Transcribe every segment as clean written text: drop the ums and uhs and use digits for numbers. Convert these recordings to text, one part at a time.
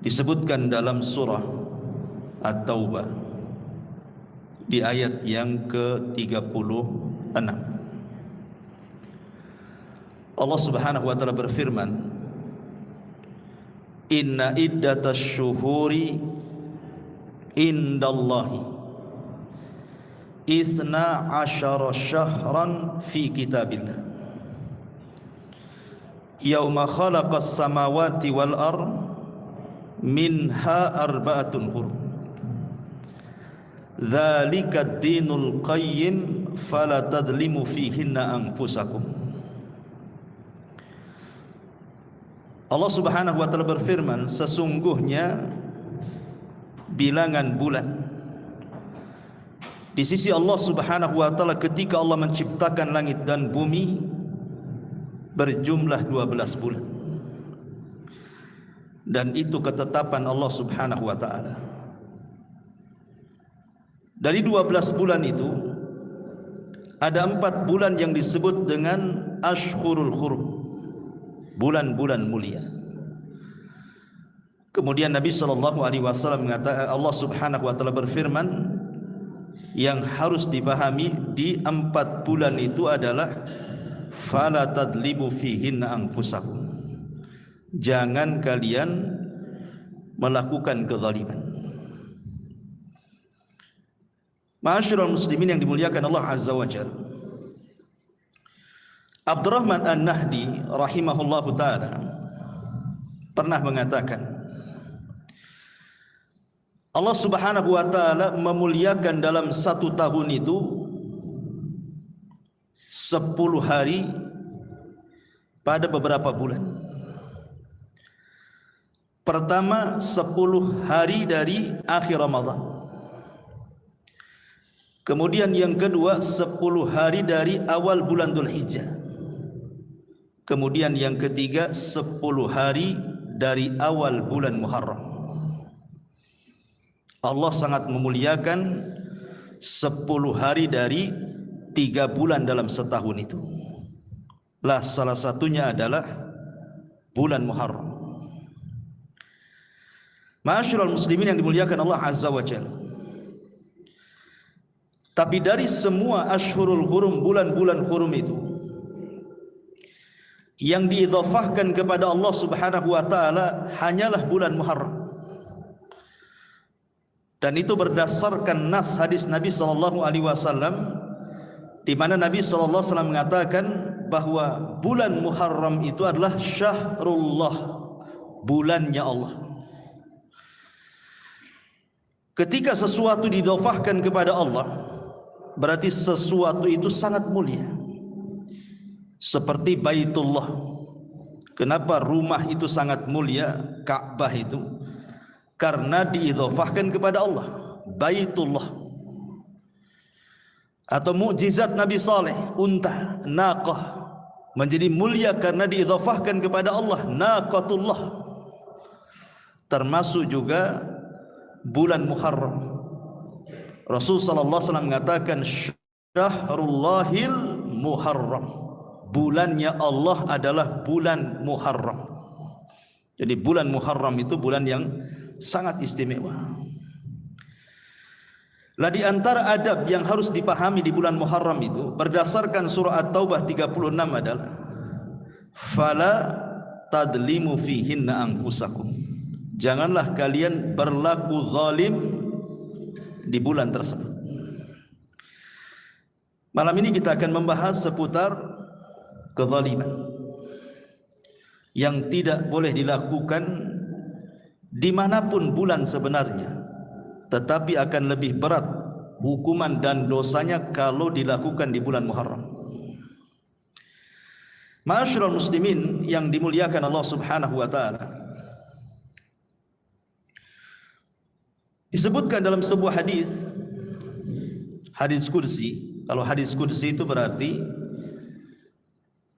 disebutkan dalam surah At-Taubah di ayat yang ke-36. Allah Subhanahu wa taala berfirman, inna iddatasy syuhuri indallahi 12 syahran fi kitabillah yauma khalaqas samawati wal ard minha arba'atun hurum dzalika ad-dinul qayyim fala tadlimu fihinna anfusakum. Allah Subhanahu wa taala berfirman, sesungguhnya bilangan bulan di sisi Allah Subhanahu wa taala ketika Allah menciptakan langit dan bumi berjumlah 12 bulan. Dan itu ketetapan Allah Subhanahu wa taala. Dari 12 bulan itu ada 4 bulan yang disebut dengan Ashhurul Hurum, bulan-bulan mulia. Kemudian Nabi sallallahu alaihi wasallam mengatakan, Allah Subhanahu wa taala berfirman, yang harus dipahami di 4 bulan itu adalah fala tadlibu fihinna anfusakum. Jangan kalian melakukan kezaliman. Ma'asyiral muslimin yang dimuliakan Allah Azza wa Jalla, Abdurrahman An-Nahdi rahimahullahu taala pernah mengatakan, Allah Subhanahu wa taala memuliakan dalam 1 tahun itu 10 hari pada beberapa bulan. Pertama 10 hari dari akhir Ramadan. Kemudian yang kedua 10 hari dari awal bulan Dzulhijjah. Kemudian yang ketiga 10 hari dari awal bulan Muharram. Allah sangat memuliakan 10 hari dari 3 bulan dalam setahun itu. Lah salah satunya adalah bulan Muharram. Ma'asyiral muslimin yang dimuliakan Allah Azza wa Jalla, tapi dari semua Ashhurul Hurum, bulan-bulan hurum itu, yang diidhafahkan kepada Allah Subhanahu wa taala hanyalah bulan Muharram. Dan itu berdasarkan nas hadis Nabi sallallahu alaihi wasallam, di mana Nabi sallallahu alaihi wasallam mengatakan bahwa bulan Muharram itu adalah syahrullah, bulannya Allah. Ketika sesuatu didhafahkan kepada Allah, berarti sesuatu itu sangat mulia. Seperti Baitullah. Kenapa rumah itu sangat mulia, Ka'bah itu? Karena diidhafahkan kepada Allah, Baitullah. Atau mukjizat Nabi Saleh, unta, naqah, menjadi mulia karena diidhafahkan kepada Allah, naqatullah. Termasuk juga bulan Muharram. Rasul sallallahu alaihi wasallam mengatakan syahrullahil Muharram, bulannya Allah adalah bulan Muharram. Jadi bulan Muharram itu bulan yang sangat istimewa. Lah di antara adab yang harus dipahami di bulan Muharram itu berdasarkan surah At-Taubah 36 adalah fala tadlimu fihinna anfusakum. Janganlah kalian berlaku zalim di bulan tersebut. Malam ini kita akan membahas seputar kezaliman yang tidak boleh dilakukan dimanapun bulan sebenarnya, tetapi akan lebih berat hukuman dan dosanya kalau dilakukan di bulan Muharram. Ma'asyiral muslimin yang dimuliakan Allah Subhanahu wa taala, disebutkan dalam sebuah hadis, hadis qudsi. Kalau hadis qudsi itu berarti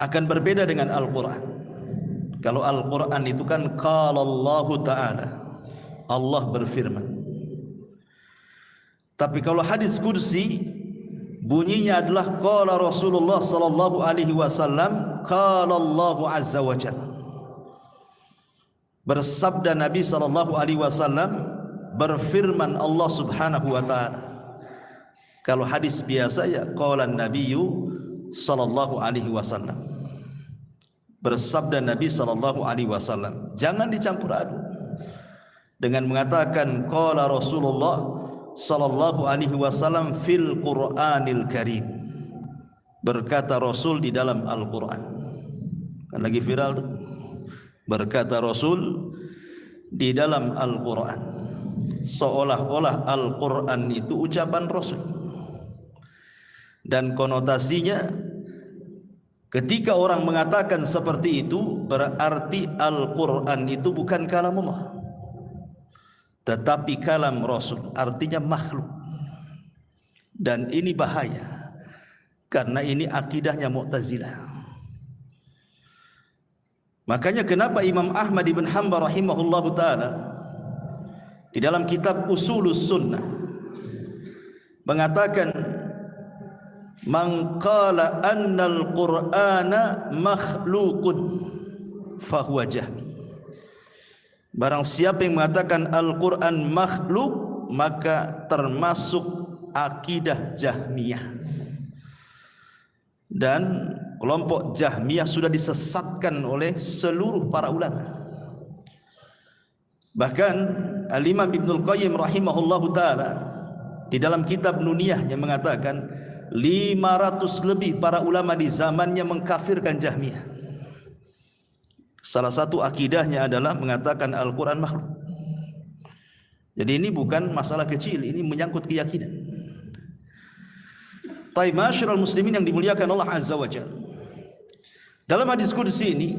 akan berbeda dengan Al-Quran. Kalau Al-Quran itu kan qala Allah Ta'ala, Allah berfirman. Tapi kalau hadis qudsi bunyinya adalah qala Rasulullah sallallahu alaihi wasallam qala Allah azza wa jalla. Bersabda Nabi sallallahu alaihi wasallam, berfirman Allah Subhanahu wa taala. Kalau hadis biasa ya qala Nabiyyu sallallahu alaihi wasallam. Bersabda Nabi sallallahu alaihi wasallam. Jangan dicampur aduk dengan mengatakan qala Rasulullah sallallahu alaihi wasallam fil Qur'anil Karim. Berkata Rasul di dalam Al-Qur'an. Kan lagi viral tuh. Berkata Rasul di dalam Al-Qur'an. Seolah-olah Al-Qur'an itu ucapan Rasul. Dan konotasinya ketika orang mengatakan seperti itu, berarti Al-Qur'an itu bukan kalamullah, tetapi kalam Rasul, artinya makhluk. Dan ini bahaya, karena ini akidahnya Mu'tazilah. Makanya kenapa Imam Ahmad ibn Hanbal rahimahullahu ta'ala di dalam kitab Usulus Sunnah mengatakan, man qala annal Qur'ana makhluqun fahuwa jahmi. Barang siapa yang mengatakan Al-Quran makhluk, maka termasuk akidah Jahmiyah. Dan kelompok Jahmiyah sudah disesatkan oleh seluruh para ulama. Bahkan Al-Imam Ibnul Qayyim rahimahullahu ta'ala di dalam kitab Nuniyahnya mengatakan 500 lebih para ulama di zamannya mengkafirkan Jahmiyah. Salah satu akidahnya adalah mengatakan Al-Quran makhluk. Jadi ini bukan masalah kecil, ini menyangkut keyakinan. Taib masyarul muslimin yang dimuliakan Allah Azza wa Jalla. Dalam hadis qudsi ini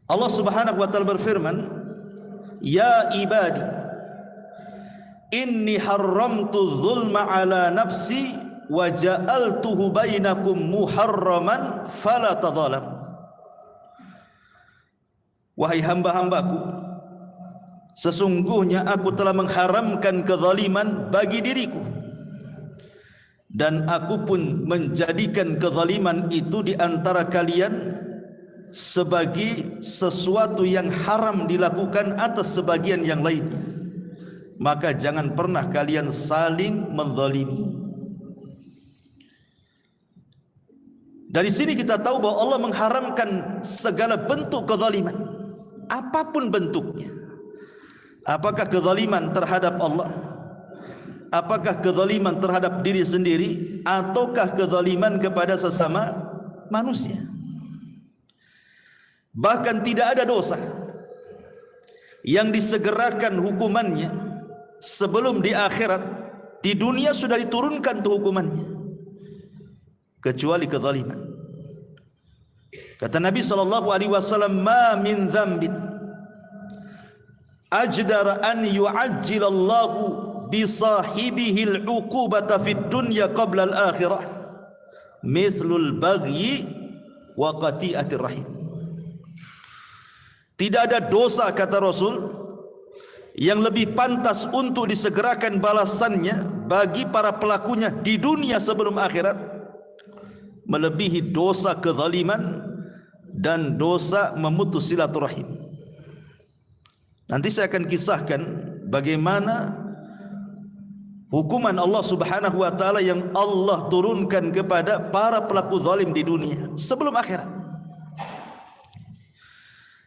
Allah Subhanahu wa ta'ala berfirman, ya ibadi inni haramtu dzulma ala nafsi wa ja'altuhu bainakum muharraman fala tadhalam. Wahai hamba-hambaku, sesungguhnya aku telah mengharamkan kezaliman bagi diriku, dan aku pun menjadikan kezaliman itu di antara kalian sebagai sesuatu yang haram dilakukan atas sebagian yang lainnya. Maka jangan pernah kalian saling menzalimi. Dari sini kita tahu bahwa Allah mengharamkan segala bentuk kezaliman, apapun bentuknya. Apakah kezaliman terhadap Allah, apakah kezaliman terhadap diri sendiri, ataukah kezaliman kepada sesama manusia. Bahkan tidak ada dosa yang disegerakan hukumannya sebelum di akhirat. Di dunia sudah diturunkan tuh hukumannya, kecuali kezaliman. Kata Nabi SAW, ma min dzambin ajdara an yu'ajjilallahu bisahibihi al-uqubata fid dunya qabla al-akhirah mithlul baghyi wa qati'atir rahim. Tidak ada dosa, kata Rasul, yang lebih pantas untuk disegerakan balasannya bagi para pelakunya di dunia sebelum akhirat, melebihi dosa kezaliman dan dosa memutus silaturahim. Nanti saya akan kisahkan bagaimana hukuman Allah Subhanahu wa ta'ala yang Allah turunkan kepada para pelaku zalim di dunia sebelum akhirat.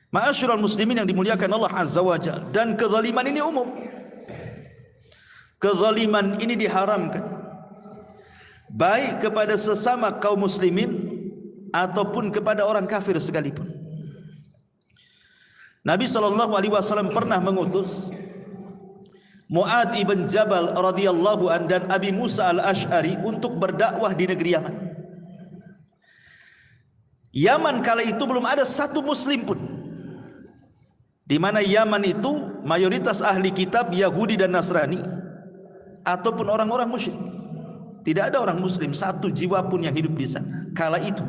Ma'asyiral muslimin yang dimuliakan Allah Azza wa Jalla. Dan kezaliman ini umum. Kezaliman ini diharamkan baik kepada sesama kaum muslimin ataupun kepada orang kafir sekalipun. Nabi SAW pernah mengutus Mu'adz ibn Jabal radhiyallahu an dan Abi Musa al-Ash'ari untuk berdakwah di negeri Yaman. Yaman kala itu belum ada satu muslim pun, di mana Yaman itu mayoritas ahli kitab Yahudi dan Nasrani ataupun orang-orang musyrik. Tidak ada orang muslim satu jiwa pun yang hidup di sana kala itu.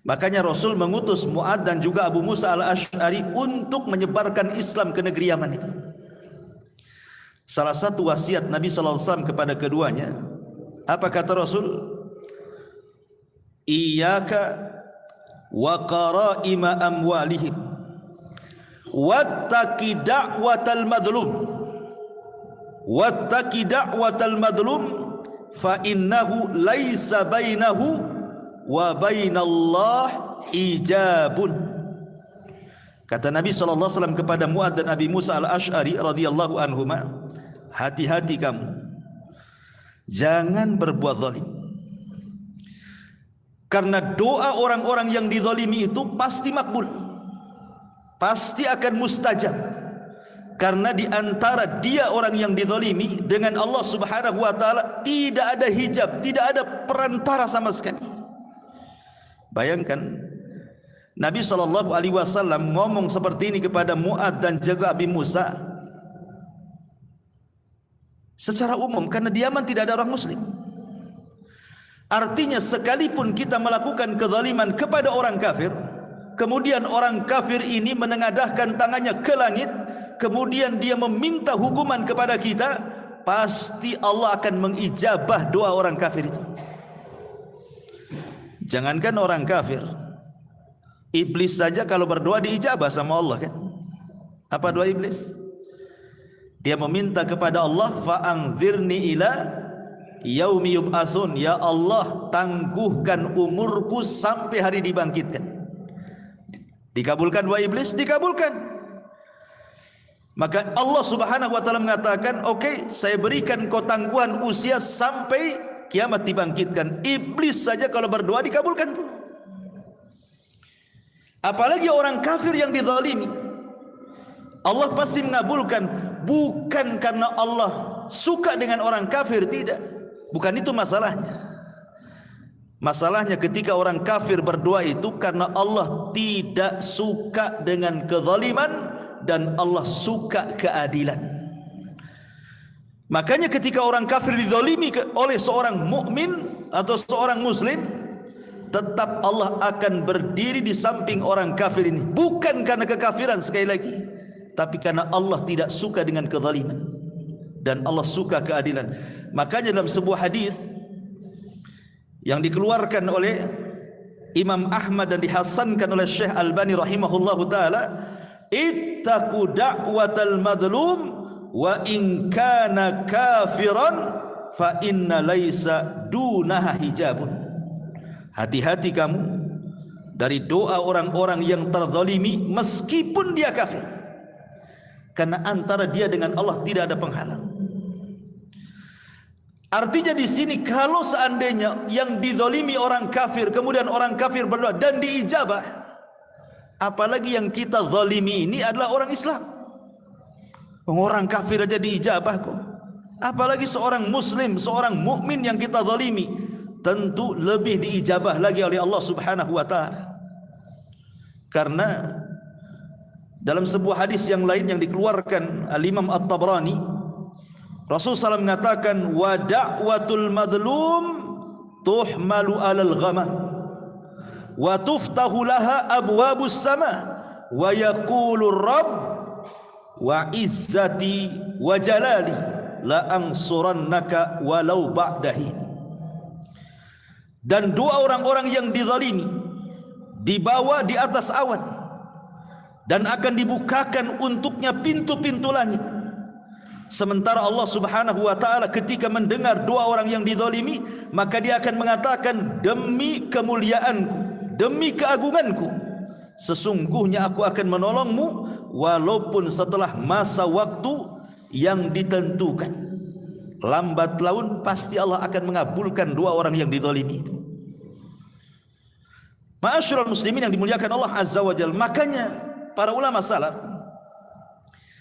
Makanya Rasul mengutus Mu'adz dan juga Abu Musa al-Ash'ari untuk menyebarkan Islam ke negeri Yaman itu. Salah satu wasiat Nabi SAW kepada keduanya, apa kata Rasul? Iyyaka wa qara'ima amwalihim wattaqi da'watal madlum, wattaqi da'watal madlum fa innahu laisa bainahu wa bainallah hijabun. Kata Nabi SAW kepada Mu'adz dan Abi Musa al-Ash'ari radhiyallahu anhuma, hati-hati kamu, jangan berbuat zalim. Karena doa orang-orang yang dizalimi itu pasti makbul, pasti akan mustajab. Karena di antara dia orang yang dizalimi dengan Allah Subhanahu wa taala tidak ada hijab, tidak ada perantara sama sekali. Bayangkan Nabi SAW ngomong seperti ini kepada Mu'adz dan juga Abi Musa secara umum, karena di Yaman tidak ada orang muslim. Artinya sekalipun kita melakukan kezaliman kepada orang kafir, kemudian orang kafir ini menengadahkan tangannya ke langit, kemudian dia meminta hukuman kepada kita, pasti Allah akan mengijabah doa orang kafir itu. Jangankan orang kafir, iblis saja kalau berdoa diijabah sama Allah kan? Apa doa iblis? Dia meminta kepada Allah, fa'anzirni ila yaumi yub'atsun, ya Allah tangguhkan umurku sampai hari dibangkitkan. Dikabulkan doa iblis? Dikabulkan. Maka Allah Subhanahu wa taala mengatakan, oke, saya berikan kau tangguhan usia sampai kiamat dibangkitkan. Iblis saja kalau berdoa dikabulkan tuh. Apalagi orang kafir yang dizalimi, Allah pasti mengabulkan. Bukan karena Allah suka dengan orang kafir, tidak. Bukan itu masalahnya. Masalahnya ketika orang kafir berdoa itu karena Allah tidak suka dengan kezaliman dan Allah suka keadilan. Makanya ketika orang kafir dizalimi oleh seorang mukmin atau seorang muslim, tetap Allah akan berdiri di samping orang kafir ini, bukan karena kekafiran sekali lagi, tapi karena Allah tidak suka dengan kezaliman dan Allah suka keadilan. Makanya dalam sebuah hadis yang dikeluarkan oleh Imam Ahmad dan dihasankan oleh Syekh Albani rahimahullahu taala, ittaqu da'watal madlum wa in kana kafiran fa inna laisa dunaha hijabun. Hati-hati kamu dari doa orang-orang yang terzalimi meskipun dia kafir, karena antara dia dengan Allah tidak ada penghalang. Artinya di sini kalau seandainya yang dizalimi orang kafir, kemudian orang kafir berdoa dan diijabah, apalagi yang kita zalimi ini adalah orang Islam. Orang kafir aja diijabah kok, apalagi seorang muslim, seorang mukmin yang kita zalimi, tentu lebih diijabah lagi oleh Allah Subhanahu wa taala. Karena dalam sebuah hadis yang lain yang dikeluarkan Al-Imam At-Tabrani, Rasulullah SAW mengatakan, wa da'watul madlum tuhmalu alal ghamam wa tuftahu laha abwabus sama wa yaqulu rabb wa izzati wa jalali la ansurannaka walau ba'dahin. Dan doa orang-orang yang dizalimi dibawa di atas awan dan akan dibukakan untuknya pintu-pintu langit. Sementara Allah Subhanahu wa taala ketika mendengar doa orang yang dizalimi, maka dia akan mengatakan, demi kemuliaanku, demi keagunganku, sesungguhnya aku akan menolongmu walaupun setelah masa waktu yang ditentukan. Lambat laun pasti Allah akan mengabulkan doa orang yang dizalimi itu. Ma'asyiral muslimin yang dimuliakan Allah Azza wa Jalla, makanya para ulama salaf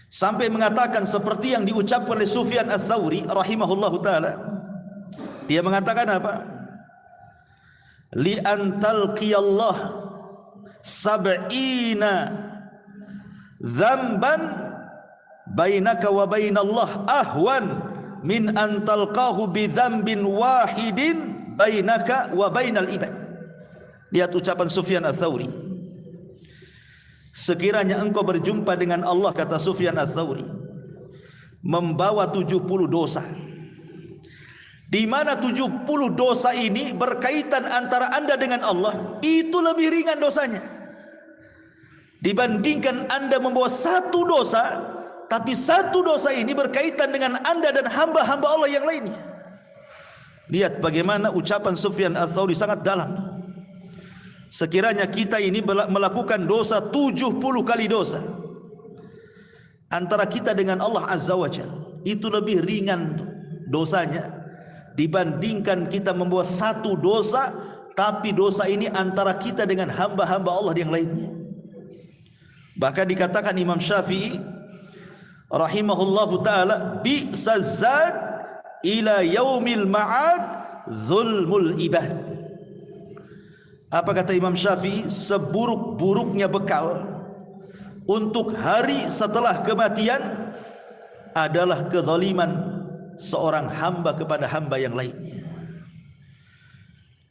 sampai mengatakan seperti yang diucapkan oleh Sufyan Ats-Tsauri rahimahullahu taala. Dia mengatakan apa? Li antalqiyallah sab'ina dzamban bainaka wa bainallah ahwan min antalqahu bi dzambin wahidin bainaka wa bainal ibad. Lihat ucapan Sufyan Ats-Tsauri. Sekiranya engkau berjumpa dengan Allah, kata Sufyan Ats-Tsauri, membawa 70 dosa, di mana 70 dosa ini berkaitan antara anda dengan Allah, itu lebih ringan dosanya dibandingkan Anda membawa satu dosa, tapi satu dosa ini berkaitan dengan Anda dan hamba-hamba Allah yang lainnya. Lihat bagaimana ucapan Sufyan Ats-Tsauri sangat dalam. Sekiranya kita ini melakukan dosa 70 kali dosa, antara kita dengan Allah Azza wa Jalla, itu lebih ringan dosanya dibandingkan kita membawa satu dosa, tapi dosa ini antara kita dengan hamba-hamba Allah yang lainnya. Bahkan dikatakan Imam Syafi'i rahimahullahu ta'ala, bi'saz zad ila yaumil ma'ad zulmul ibad. Apa kata Imam Syafi'i? Seburuk-buruknya bekal untuk hari setelah kematian adalah kezaliman seorang hamba kepada hamba yang lainnya.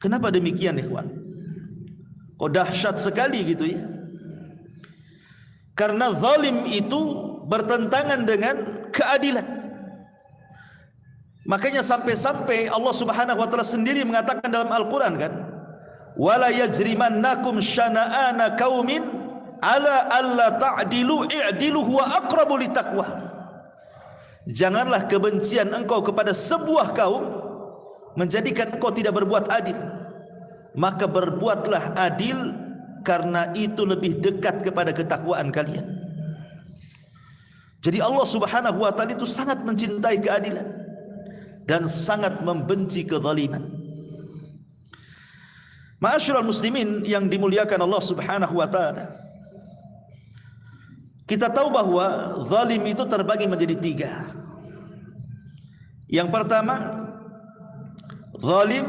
Kenapa demikian, ikhwan? Kok dahsyat sekali gitu ya? Karena zalim itu bertentangan dengan keadilan. Makanya sampai-sampai Allah Subhanahu wa taala sendiri mengatakan dalam Al-Qur'an kan, wala yajrimannakum syana'ana qaumin ala alla ta'dilu i'dilu huwa aqrabu litaqwa. Janganlah kebencian engkau kepada sebuah kaum menjadikan engkau tidak berbuat adil, maka berbuatlah adil, karena itu lebih dekat kepada ketakwaan kalian. Jadi Allah Subhanahu wa taala itu sangat mencintai keadilan dan sangat membenci kezaliman. Ma'asyiral muslimin yang dimuliakan Allah Subhanahu wa taala, kita tahu bahwa zalim itu terbagi menjadi tiga. Yang pertama, zalim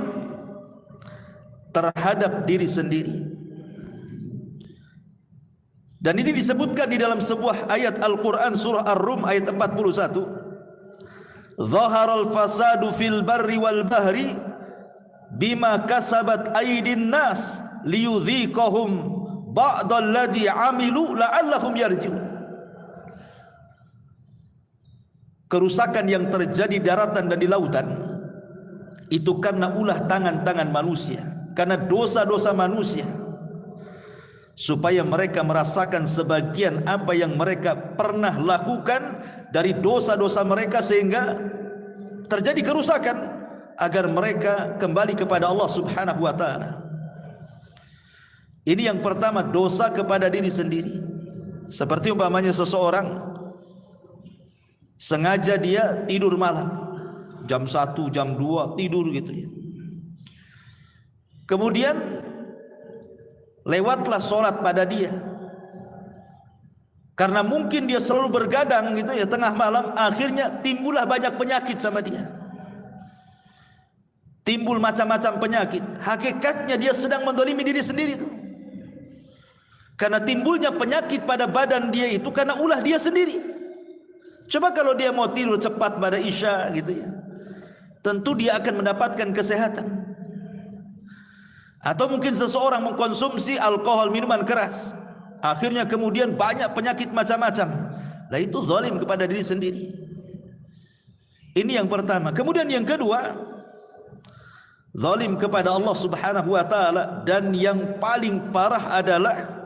terhadap diri sendiri. Dan ini disebutkan di dalam sebuah ayat Al-Quran, surah Ar-Rum ayat 41. Zaharal fasadu fil barri wal bahri bima kasabat aydin nas liyudhiqahum ba'dalladzi amilu la'allahum yarji'un. Kerusakan yang terjadi di daratan dan di lautan itu karena ulah tangan-tangan manusia, karena dosa-dosa manusia, supaya mereka merasakan sebagian apa yang mereka pernah lakukan dari dosa-dosa mereka, sehingga terjadi kerusakan agar mereka kembali kepada Allah Subhanahu wa taala. Ini yang pertama, dosa kepada diri sendiri. Seperti umpamanya seseorang sengaja dia tidur malam, jam 1, jam 2 tidur gitu ya. Kemudian lewatlah sholat pada dia, karena mungkin dia selalu bergadang gitu ya tengah malam, akhirnya timbullah banyak penyakit sama dia. Timbul macam-macam penyakit. Hakikatnya dia sedang menzalimi diri sendiri itu. Karena timbulnya penyakit pada badan dia itu karena ulah dia sendiri. Coba kalau dia mau tidur cepat pada Isya gitu ya, tentu dia akan mendapatkan kesehatan. Atau mungkin seseorang mengkonsumsi alkohol, minuman keras, akhirnya kemudian banyak penyakit macam-macam. Lah itu zalim kepada diri sendiri. Ini yang pertama. Kemudian yang kedua, zalim kepada Allah Subhanahu wa taala, dan yang paling parah adalah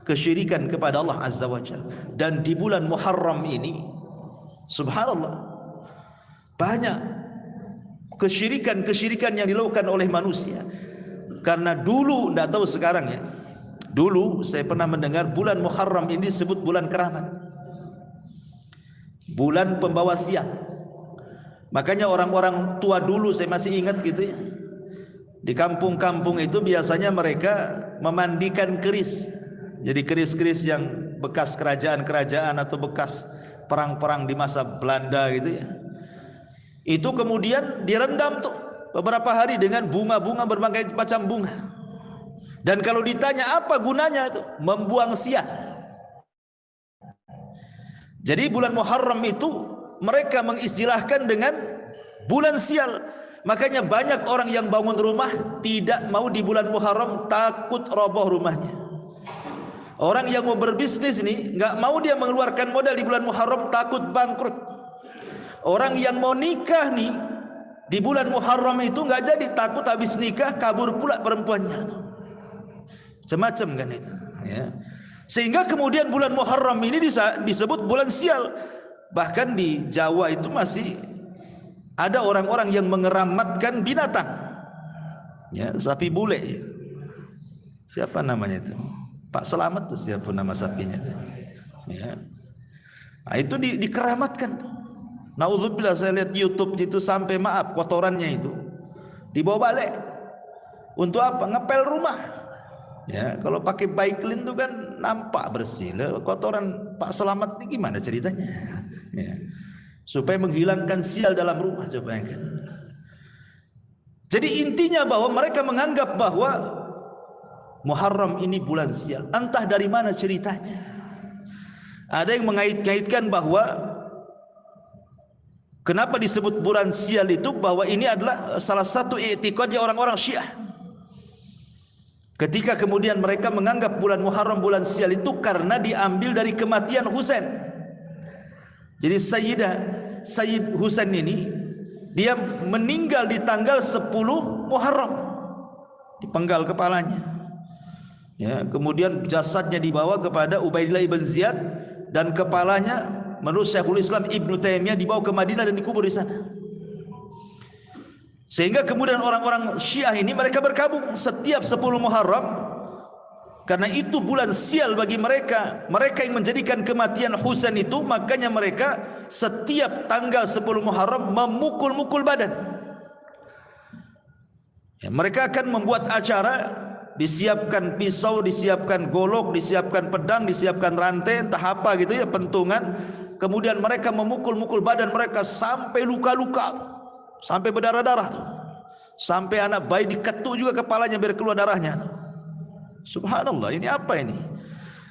kesyirikan kepada Allah Azza wa Jalla. Dan di bulan Muharram ini, subhanallah, banyak kesyirikan-kesyirikan yang dilakukan oleh manusia. Karena dulu, tidak tahu sekarang ya, dulu saya pernah mendengar bulan Muharram ini disebut bulan keramat, bulan pembawa sial. Makanya orang-orang tua dulu, saya masih ingat gitu ya, di kampung-kampung itu biasanya mereka memandikan keris. Jadi keris-keris yang bekas kerajaan-kerajaan atau bekas perang-perang di masa Belanda gitu ya, itu kemudian direndam tuh beberapa hari dengan bunga-bunga, berbagai macam bunga. Dan kalau ditanya apa gunanya itu, membuang sial. Jadi bulan Muharram itu mereka mengistilahkan dengan bulan sial. Makanya banyak orang yang bangun rumah tidak mau di bulan Muharram, takut roboh rumahnya. Orang yang mau berbisnis nih, nggak mau dia mengeluarkan modal di bulan Muharram, takut bangkrut. Orang yang mau nikah nih di bulan Muharram itu nggak jadi, takut habis nikah kabur pula perempuannya. Semacam kan itu ya. Sehingga kemudian bulan Muharram ini disebut bulan sial. Bahkan di Jawa itu masih ada orang-orang yang mengeramatkan binatang, ya, sapi bule, ya. Siapa namanya itu? Pak Selamat tuh, siapa nama sapinya itu? Ya. Nah, itu dikeramatkan tuh. Nauzubillah, saya lihat YouTube itu sampai, maaf, kotorannya itu dibawa balik. Untuk apa? Ngepel rumah. Ya, kalau pakai Baiklin itu kan nampak bersih. Kotoran Pak Selamat ini gimana ceritanya? Ya. Supaya menghilangkan sial dalam rumah, coba kan. Jadi intinya bahwa mereka menganggap bahwa Muharram ini bulan sial. Entah dari mana ceritanya. Ada yang mengait-ngaitkan bahwa kenapa disebut bulan sial itu, bahwa ini adalah salah satu i'tiqadnya orang-orang Syiah. Ketika kemudian mereka menganggap bulan Muharram bulan sial itu karena diambil dari kematian Husain. Jadi Sayyid Husain ini dia meninggal di tanggal 10 Muharram, dipenggal kepalanya. Ya, kemudian jasadnya dibawa kepada Ubaidillah ibn Ziyad dan kepalanya menurut Syekhul Islam Ibnu Taimiyah dibawa ke Madinah dan dikubur di sana. Sehingga kemudian orang-orang Syiah ini mereka berkabung setiap 10 Muharram, karena itu bulan sial bagi mereka. Mereka yang menjadikan kematian Husain itu, makanya mereka setiap tanggal 10 Muharram memukul-mukul badan. Ya, mereka akan membuat acara, disiapkan pisau, disiapkan golok, disiapkan pedang, disiapkan rantai, entah apa gitu ya, pentungan. Kemudian mereka memukul-mukul badan mereka sampai luka-luka, sampai berdarah-darah, sampai anak bayi diketuk juga kepalanya biar keluar darahnya. Subhanallah, ini apa ini?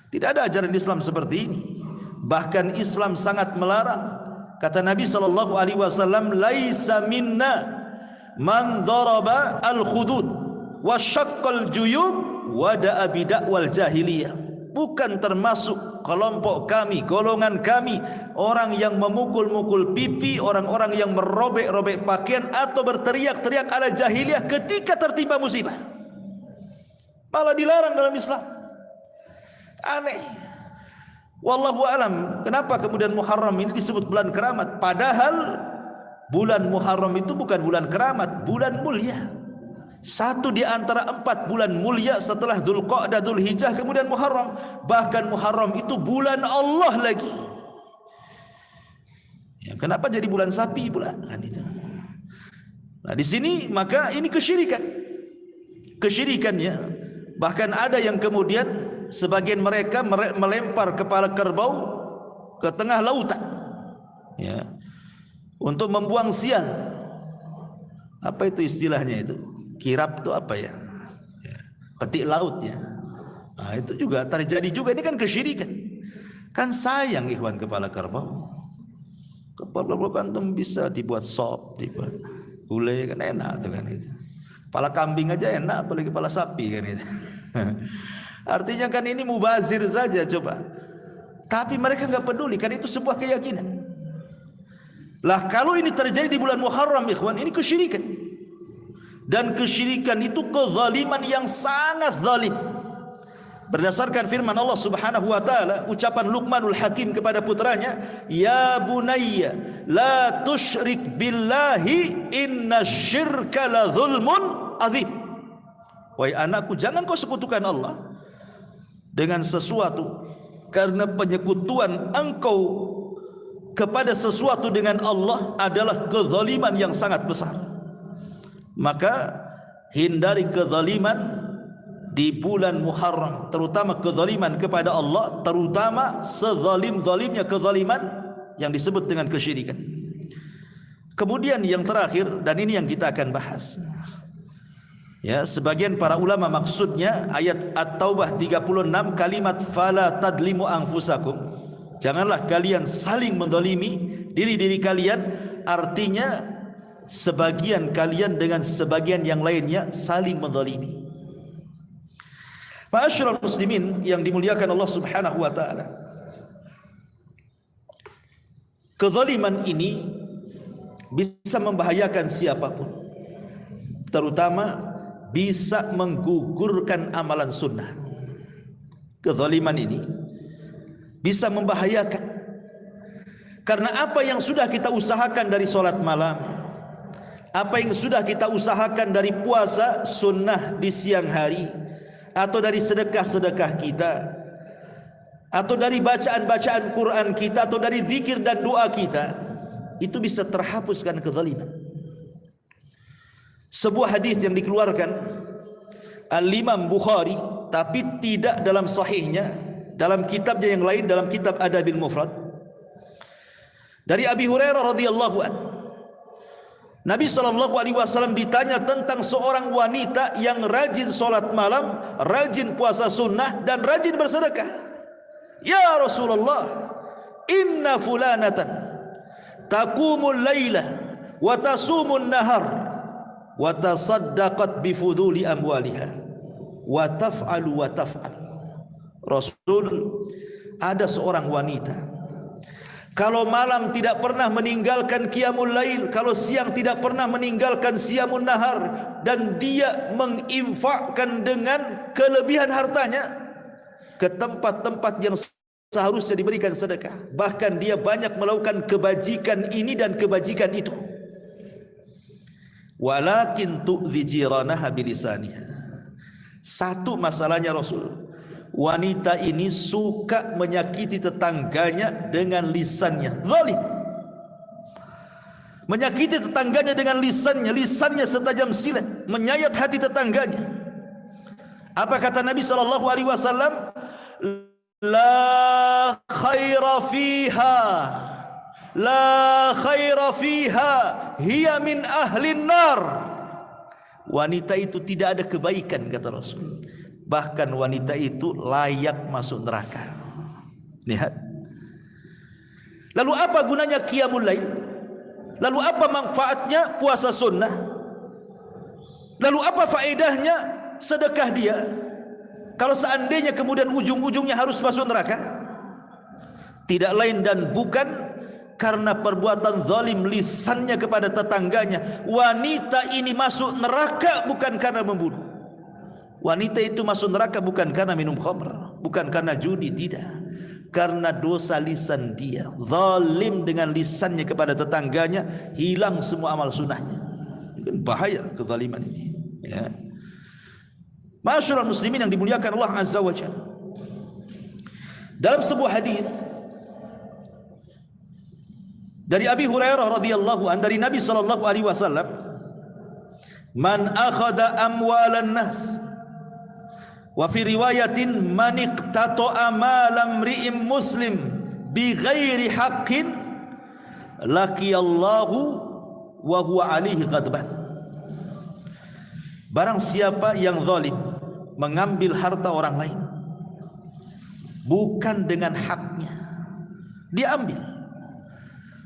Tidak ada ajaran Islam seperti ini. Bahkan Islam sangat melarang. Kata Nabi SAW, laisa minna man daraba al-khudud wa syaqqal juyub wa da'a bidakwal jahiliyah. Bukan termasuk kelompok kami, golongan kami, orang yang memukul-mukul pipi, orang-orang yang merobek-robek pakaian atau berteriak-teriak ala jahiliyah ketika tertimpa musibah. Malah dilarang dalam Islam. Aneh. Wallahu alam, kenapa kemudian Muharram ini disebut bulan keramat? Padahal bulan Muharram itu bukan bulan keramat, bulan mulia. Satu di antara 4 bulan mulia setelah Dzulqa'dah, Dzulhijjah, kemudian Muharram. Bahkan Muharram itu bulan Allah lagi. Ya, kenapa jadi bulan sapi pula? Kan itu. Nah, di sini maka ini kesyirikan. Kesyirikannya, bahkan ada yang kemudian sebagian mereka melempar kepala kerbau ke tengah lautan, ya, untuk membuang sial. Apa itu istilahnya itu? Kirap itu apa ya? Ya, petik laut ya. Nah, itu juga terjadi juga. Ini kan kesyirikan. Kan sayang ikhwan kepala kerbau. Kepala kerbau kan bisa dibuat sop, dibuat gulai, kan enak tuh kan itu. Kepala kambing aja enak, apalagi kepala sapi kan itu. Artinya kan ini mubazir saja coba. Tapi mereka nggak peduli, kan itu sebuah keyakinan. Lah kalau ini terjadi di bulan Muharram ikhwan, ini kesyirikan. Dan kesyirikan itu kezaliman yang sangat zalim. Berdasarkan firman Allah Subhanahu wa taala, ucapan Luqmanul Hakim kepada putranya, "Ya bunayya, la tusyrik billahi, innasyirka la dzulmun adzim." Wahai anakku, jangan kau sekutukan Allah dengan sesuatu, karena penyekutuan engkau kepada sesuatu dengan Allah adalah kezaliman yang sangat besar. Maka hindari kezaliman di bulan Muharram, terutama kezaliman kepada Allah, terutama sezalim-zalimnya kezaliman yang disebut dengan kesyirikan. Kemudian yang terakhir, dan ini yang kita akan bahas, ya, sebagian para ulama maksudnya ayat At-Taubah 36, kalimat fala tadlimu anfusakum, janganlah kalian saling menzalimi diri-diri kalian, artinya sebagian kalian dengan sebagian yang lainnya saling menzalimi. Ma'asyiral muslimin yang dimuliakan Allah Subhanahu wa taala, kezaliman ini bisa membahayakan siapapun, terutama bisa menggugurkan amalan sunnah. Kezaliman ini bisa membahayakan, karena apa yang sudah kita usahakan dari solat malam, apa yang sudah kita usahakan dari puasa sunnah di siang hari, atau dari sedekah-sedekah kita, atau dari bacaan-bacaan Quran kita, atau dari zikir dan doa kita, itu bisa terhapuskan kezaliman. Sebuah hadis yang dikeluarkan Al-Imam Bukhari, tapi tidak dalam sahihnya, dalam kitabnya yang lain, dalam kitab Adabil Mufrad, dari Abi Hurairah radhiyallahu anhu. Nabi SAW ditanya tentang seorang wanita yang rajin solat malam, rajin puasa sunnah, dan rajin bersedekah. Ya Rasulullah, inna fulanatan taqumul laila wa tasumun nahar wa tasaddaqat bifuduli amwaliha wa taf'alu wa taf'al. Rasul, ada seorang wanita kalau malam tidak pernah meninggalkan qiyamul lail, kalau siang tidak pernah meninggalkan siyamun nahar, dan dia menginfakkan dengan kelebihan hartanya ke tempat-tempat yang seharusnya diberikan sedekah. Bahkan dia banyak melakukan kebajikan ini dan kebajikan itu. Walakin tu'dhi jiranaha bilisaniha. Satu masalahnya Rasul, wanita ini suka menyakiti tetangganya dengan lisannya, zalim. Menyakiti tetangganya dengan lisannya, lisannya setajam silet, menyayat hati tetangganya. Apa kata Nabi SAW? La khaira fiha, la khaira fiha, hiya min ahlin nar. Wanita itu tidak ada kebaikan, kata Rasul. Bahkan wanita itu layak masuk neraka. Lihat. Lalu apa gunanya qiyamul lail? Lalu apa manfaatnya puasa sunnah? Lalu apa faedahnya sedekah dia? Kalau seandainya kemudian ujung-ujungnya harus masuk neraka? Tidak lain dan bukan karena perbuatan zalim lisannya kepada tetangganya. Wanita ini masuk neraka bukan karena membunuh. Wanita itu masuk neraka bukan karena minum khamr, bukan karena judi, tidak. Karena dosa lisan dia. Zalim dengan lisannya kepada tetangganya, hilang semua amal sunnahnya. Ini bahaya kezaliman ini. Ya. Ma'asyiral muslimin yang dimuliakan Allah Azza wa Jalla. Dalam sebuah hadis dari Abi Hurairah radhiyallahu anhu, dari Nabi sallallahu alaihi wasallam, man akhadha amwalan nas, wa fi riwayatin man iqtata'a malam ri'im muslim bi ghairi haqqin laqiyallahu wa huwa alaihi ghadban. Barang siapa yang zalim mengambil harta orang lain bukan dengan haknya, dia ambil,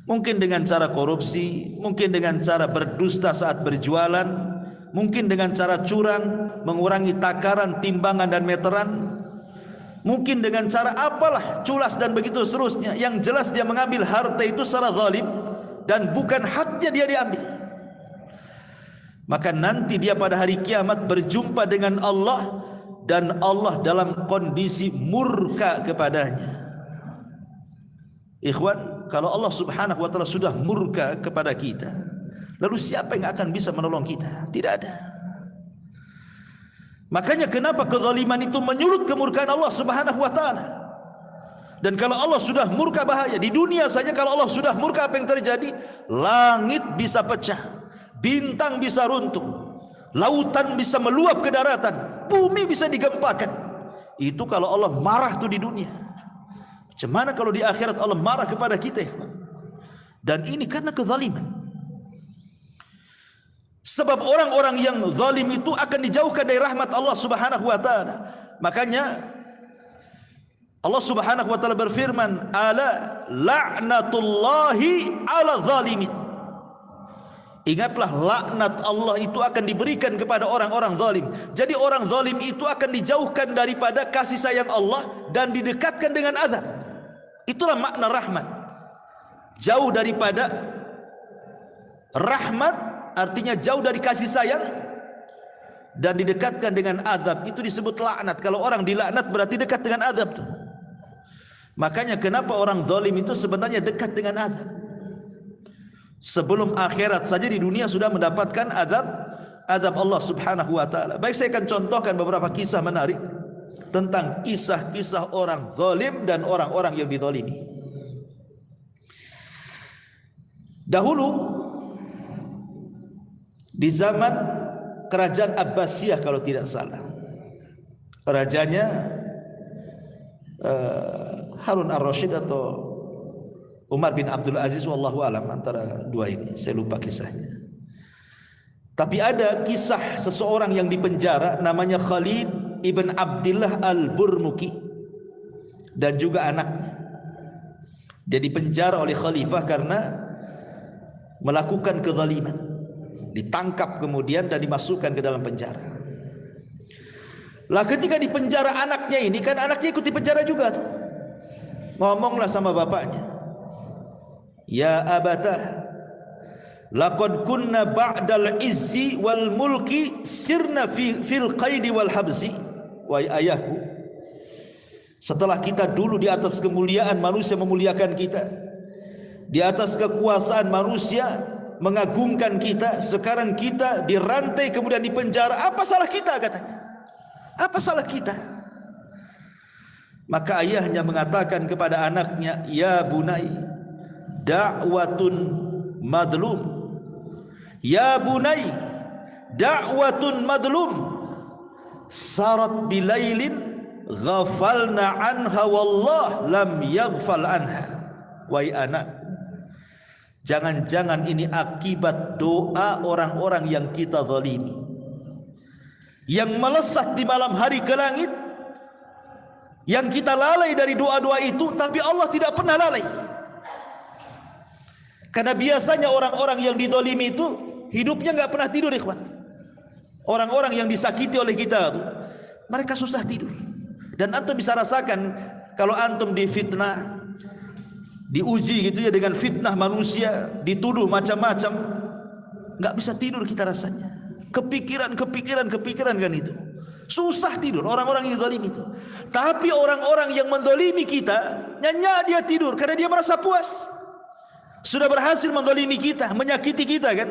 mungkin dengan cara korupsi, mungkin dengan cara berdusta saat berjualan, mungkin dengan cara curang, mengurangi takaran, timbangan dan meteran, mungkin dengan cara apalah, culas dan begitu seterusnya. Yang jelas dia mengambil harta itu secara zalim dan bukan haknya dia diambil. Maka nanti dia pada hari kiamat berjumpa dengan Allah, dan Allah dalam kondisi murka kepadanya. Ikhwan, kalau Allah subhanahu wa ta'ala sudah murka kepada kita, lalu siapa yang akan bisa menolong kita? Tidak ada. Makanya kenapa kezaliman itu menyulut kemurkaan Allah subhanahu wa ta'ala. Dan kalau Allah sudah murka bahaya. Di dunia saja kalau Allah sudah murka, apa yang terjadi? Langit bisa pecah, bintang bisa runtuh, lautan bisa meluap ke daratan, bumi bisa digempakan. Itu kalau Allah marah tuh di dunia. Macam mana kalau di akhirat Allah marah kepada kita? Dan ini karena kezaliman. Sebab orang-orang yang zalim itu akan dijauhkan dari rahmat Allah subhanahu wa ta'ala. Makanya Allah subhanahu wa ta'ala berfirman, ala la'natullahi ala zalimin. Ingatlah, laknat Allah itu akan diberikan kepada orang-orang zalim. Jadi orang zalim itu akan dijauhkan daripada kasih sayang Allah dan didekatkan dengan azab. Itulah makna rahmat. Jauh daripada rahmat artinya jauh dari kasih sayang, dan didekatkan dengan azab, itu disebut laknat. Kalau orang dilaknat berarti dekat dengan azab tuh. Makanya kenapa orang zalim itu sebenarnya dekat dengan azab. Sebelum akhirat saja di dunia sudah mendapatkan azab Allah Subhanahu wa taala. Baik, saya akan contohkan beberapa kisah menarik tentang kisah-kisah orang zalim dan orang-orang yang dizalimi. Dahulu di zaman kerajaan Abbasiyah kalau tidak salah, rajanya Harun ar-Rasyid atau Umar bin Abdul Aziz, wallahu alam, antara dua ini, saya lupa kisahnya. Tapi ada kisah seseorang yang dipenjara namanya Khalid ibn Abdullah al-Burmuki dan juga anaknya. Dia dipenjara oleh khalifah karena melakukan kezaliman. Ditangkap kemudian dan dimasukkan ke dalam penjara. Lah ketika di penjara anaknya ini, kan anaknya ikut di penjara juga tuh. Ngomonglah sama bapaknya, ya abatah, laqad kunna ba'dal izzi wal mulki sirna fil qaidi wal habzi. Wahai ayahku, setelah kita dulu di atas kemuliaan, manusia memuliakan kita, di atas kekuasaan manusia mengagungkan kita, sekarang kita dirantai kemudian dipenjara. Apa salah kita, katanya? Apa salah kita? Maka ayahnya mengatakan kepada anaknya, ya bunai, da'watun madlum, ya bunai, da'watun madlum, sarat bilailin ghafalna anha wallah lam yaghfal anha. Wahai anak, jangan-jangan ini akibat doa orang-orang yang kita zalimi, yang melesat di malam hari ke langit, yang kita lalai dari doa-doa itu, tapi Allah tidak pernah lalai. Karena biasanya orang-orang yang dizalimi itu hidupnya nggak pernah tidur, ikhwan. Orang-orang yang disakiti oleh kita itu, mereka susah tidur. Dan antum bisa rasakan kalau antum difitnah, diuji gitu ya dengan fitnah manusia, dituduh macam-macam, nggak bisa tidur kita rasanya. Kepikiran kan itu. Susah tidur orang-orang yang zalim itu. Tapi orang-orang yang menzalimi kita, nyenyak dia tidur karena dia merasa puas. Sudah berhasil menzalimi kita, menyakiti kita kan.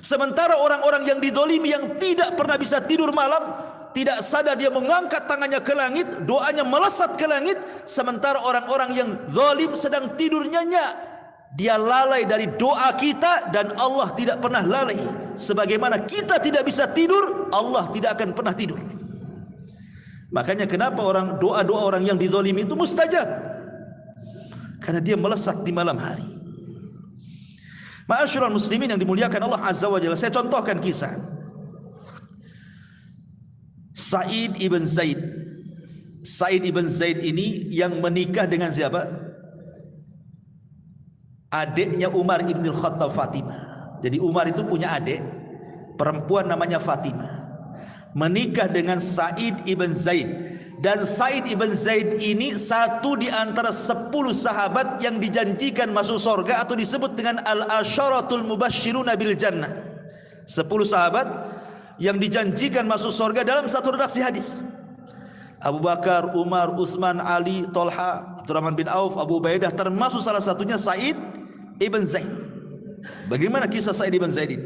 Sementara orang-orang yang dizalimi yang tidak pernah bisa tidur malam, tidak sadar dia mengangkat tangannya ke langit, doanya melesat ke langit. Sementara orang-orang yang zalim sedang tidur nyenyak, dia lalai dari doa kita, dan Allah tidak pernah lalai. Sebagaimana kita tidak bisa tidur, Allah tidak akan pernah tidur. Makanya kenapa doa-doa orang yang dizalimi itu mustajab, karena dia melesat di malam hari. Ma'asyiral muslimin yang dimuliakan Allah Azza wa Jalla, saya contohkan kisah Sa'id ibn Zaid. Sa'id ibn Zaid ini yang menikah dengan siapa? Adiknya Umar ibn al-Khattab, Fatimah. Jadi Umar itu punya adik perempuan namanya Fatimah, menikah dengan Sa'id ibn Zaid. Dan Sa'id ibn Zaid ini satu di antara 10 sahabat yang dijanjikan masuk surga, atau disebut dengan al-asyaratul mubasysyiruna bil jannah. 10 sahabat yang dijanjikan masuk surga dalam satu redaksi hadis. Abu Bakar, Umar, Utsman, Ali, Tolha, Abdurrahman bin Auf, Abu Ubaidah, termasuk salah satunya Sa'id ibn Zaid. Bagaimana kisah Sa'id ibn Zaid ini?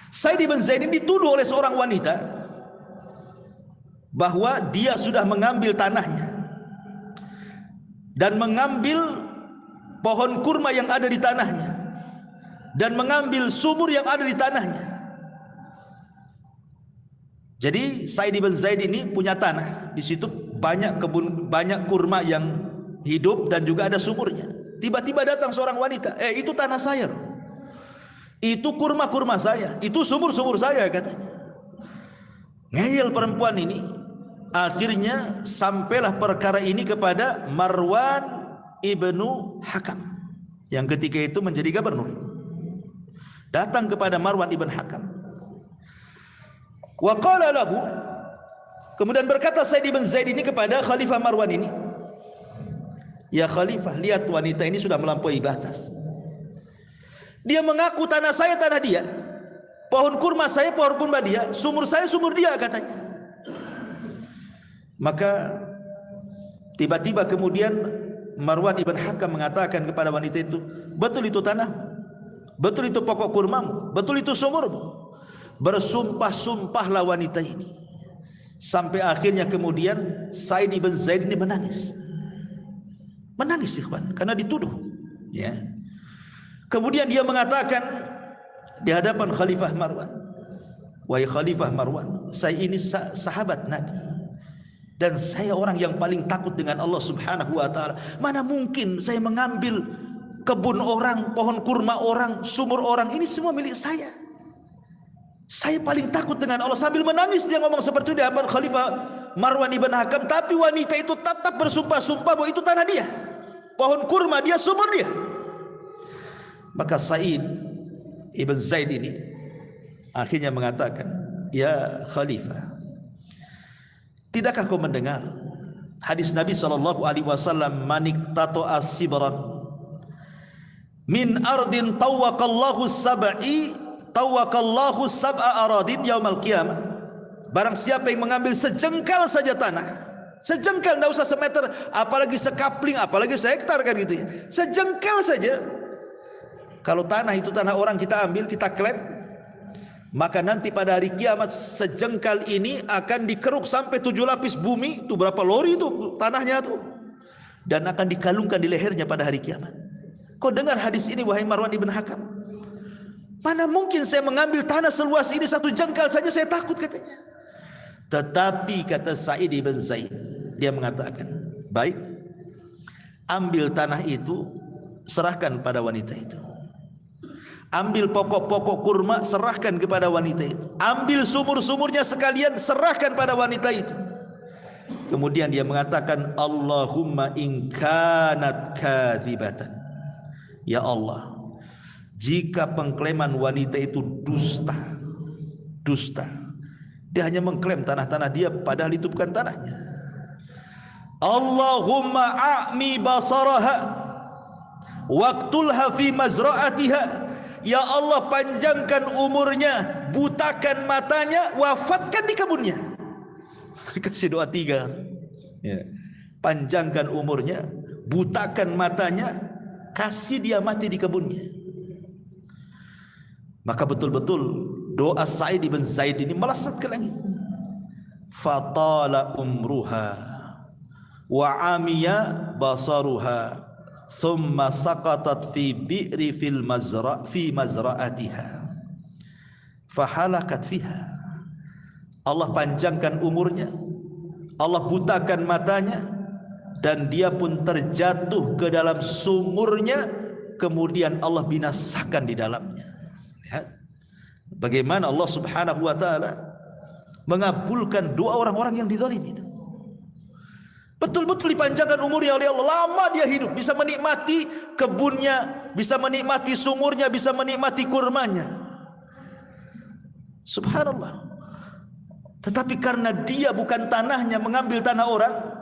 Sa'id ibn Zaid ini dituduh oleh seorang wanita bahwa dia sudah mengambil tanahnya dan mengambil pohon kurma yang ada di tanahnya dan mengambil sumur yang ada di tanahnya. Jadi Sa'id ibn Zaid ini punya tanah, di situ banyak kebun, banyak kurma yang hidup dan juga ada sumurnya. Tiba-tiba datang seorang wanita, itu tanah saya loh, itu kurma-kurma saya, itu sumur-sumur saya, katanya. Ngeyel perempuan ini. Akhirnya sampailah perkara ini kepada Marwan ibnu Hakam, yang ketika itu menjadi gubernur. Datang kepada Marwan ibn Hakam. Wa qala lahu, kemudian berkata Sa'id ibn Zaid ini kepada Khalifah Marwan ini, ya Khalifah, lihat wanita ini sudah melampaui batas. Dia mengaku tanah saya, tanah dia. Pohon kurma saya, pohon kurma dia, sumur saya, sumur dia, katanya. Maka tiba-tiba kemudian Marwan ibn Hakam mengatakan kepada wanita itu, betul itu tanah, betul itu pokok kurmamu, betul itu sumurmu. Bersumpah-sumpahlah wanita ini, sampai akhirnya kemudian Sa'id ibn Zaid ini menangis. Menangis ikhwan, karena dituduh, ya. Kemudian dia mengatakan di hadapan Khalifah Marwan, wahai Khalifah Marwan, saya ini sahabat Nabi, dan saya orang yang paling takut dengan Allah Subhanahu wa ta'ala. Mana mungkin saya mengambil kebun orang, pohon kurma orang, sumur orang, ini semua milik saya. Saya paling takut dengan Allah. Sambil menangis dia ngomong seperti itu di hadapan Khalifah Marwan ibn Hakam. Tapi wanita itu tetap bersumpah-sumpah bahwa itu tanah dia, pohon kurma dia, sumur dia. Maka Sa'id ibn Zaid ini akhirnya mengatakan, ya Khalifah, tidakkah kau mendengar hadis Nabi SAW, manik tato as-sibran min ardin tawwakallahu sab'a aradin yaumal qiyamah. Barang siapa yang mengambil sejengkal saja tanah, sejengkal, tidak usah semeter, apalagi sekapling, apalagi sehektar, kan gitu ya, sejengkal saja. Kalau tanah itu tanah orang kita ambil, kita klaim, maka nanti pada hari kiamat sejengkal ini akan dikeruk sampai 7 lapis bumi. Itu berapa lori itu tanahnya tuh, dan akan dikalungkan di lehernya pada hari kiamat. Kau dengar hadis ini wahai Marwan ibn Hakam? Mana mungkin saya mengambil tanah seluas ini, satu jengkal saja saya takut, katanya. Tetapi kata Sa'id ibn Zaid, dia mengatakan, baik, ambil tanah itu, serahkan pada wanita itu. Ambil pokok-pokok kurma, serahkan kepada wanita itu. Ambil sumur-sumurnya sekalian, serahkan pada wanita itu. Kemudian dia mengatakan, Allahumma in kanat kadhibatan, ya Allah, jika pengklaiman wanita itu dusta, dia hanya mengklaim tanah-tanah dia, padahal itu bukan tanahnya. Allahumma a'mi basaraha waqtulha fi mazra'atiha, ya Allah, panjangkan umurnya, butakan matanya, wafatkan di kebunnya. Kasih doa 3 ya. Panjangkan umurnya, butakan matanya, kasih dia mati di kebunnya. Maka betul-betul doa Sa'id ibn Zaid ini melesat ke langit. Fatala umruha wa amiya basaruha thumma saqatat fi bi'ri fi mazra'atiha fahalakat fiha. Allah panjangkan umurnya, Allah butakan matanya, dan dia pun terjatuh ke dalam sumurnya, kemudian Allah binasakan di dalamnya. Bagaimana Allah Subhanahu wa ta'ala mengabulkan doa orang-orang yang dizalim itu. Betul-betul dipanjangkan umurnya oleh Allah, lama dia hidup, bisa menikmati kebunnya, bisa menikmati sumurnya, bisa menikmati kurmanya. Subhanallah. Tetapi karena dia bukan tanahnya, mengambil tanah orang,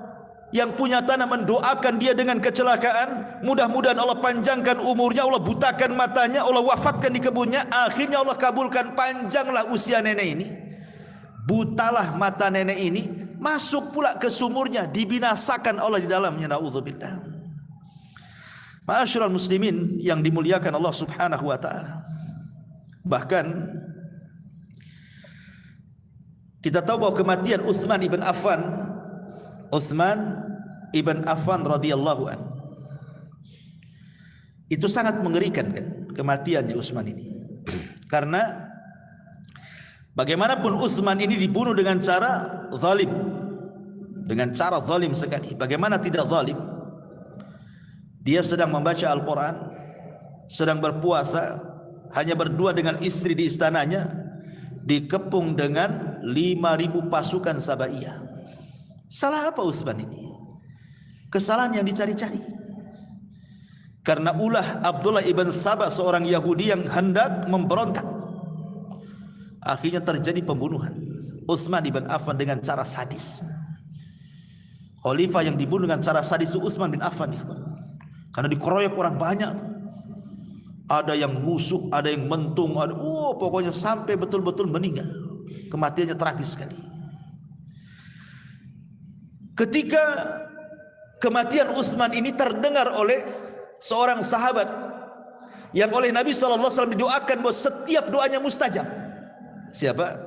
yang punya tanah mendoakan dia dengan kecelakaan, mudah-mudahan Allah panjangkan umurnya, Allah butakan matanya, Allah wafatkan di kebunnya. Akhirnya Allah kabulkan, panjanglah usia nenek ini, butalah mata nenek ini, masuk pula ke sumurnya, dibinasakan Allah di dalamnya. Na'udzubillah. Ma'asyiral muslimin yang dimuliakan Allah Subhanahu wa ta'ala. Bahkan kita tahu bahwa kematian Utsman ibn Affan radhiyallahu an itu sangat mengerikan, kan, kematiannya Utsman ini. Karena bagaimanapun Utsman ini dibunuh dengan cara zalim, sekali. Bagaimana tidak zalim? Dia sedang membaca Al-Quran, sedang berpuasa, hanya berdua dengan istri di istananya, dikepung dengan 5.000 pasukan Sabaiyah. Salah apa Utsman ini? Kesalahan yang dicari-cari. Karena ulah Abdullah ibn Sabah, seorang Yahudi yang hendak memberontak, akhirnya terjadi pembunuhan Utsman ibn Affan dengan cara sadis. Khalifah yang dibunuh dengan cara sadis itu Utsman bin Affan, karena dikeroyok orang banyak. Ada yang nusuk, ada yang mentung, ada Oh, pokoknya sampai betul-betul meninggal. Kematiannya tragis sekali. Ketika kematian Utsman ini terdengar oleh seorang sahabat yang oleh Nabi SAW didoakan bahwa setiap doanya mustajab. Siapa?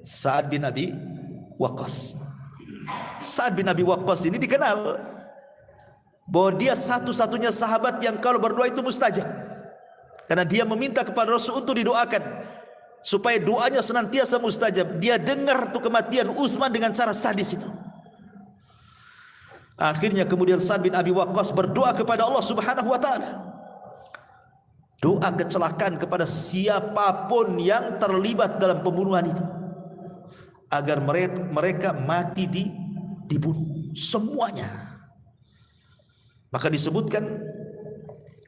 Sa'ad bin Abi Waqqas. Sa'ad bin Abi Waqqas ini dikenal bahwa dia satu-satunya sahabat yang kalau berdoa itu mustajab, karena dia meminta kepada Rasul untuk didoakan supaya doanya senantiasa mustajab. Dia dengar tuh kematian Utsman dengan cara sadis itu. Akhirnya kemudian Sa'ad bin Abi Waqqas berdoa kepada Allah Subhanahu wa taala, doa kecelakaan kepada siapapun yang terlibat dalam pembunuhan itu, agar mereka mati dibunuh semuanya. Maka disebutkan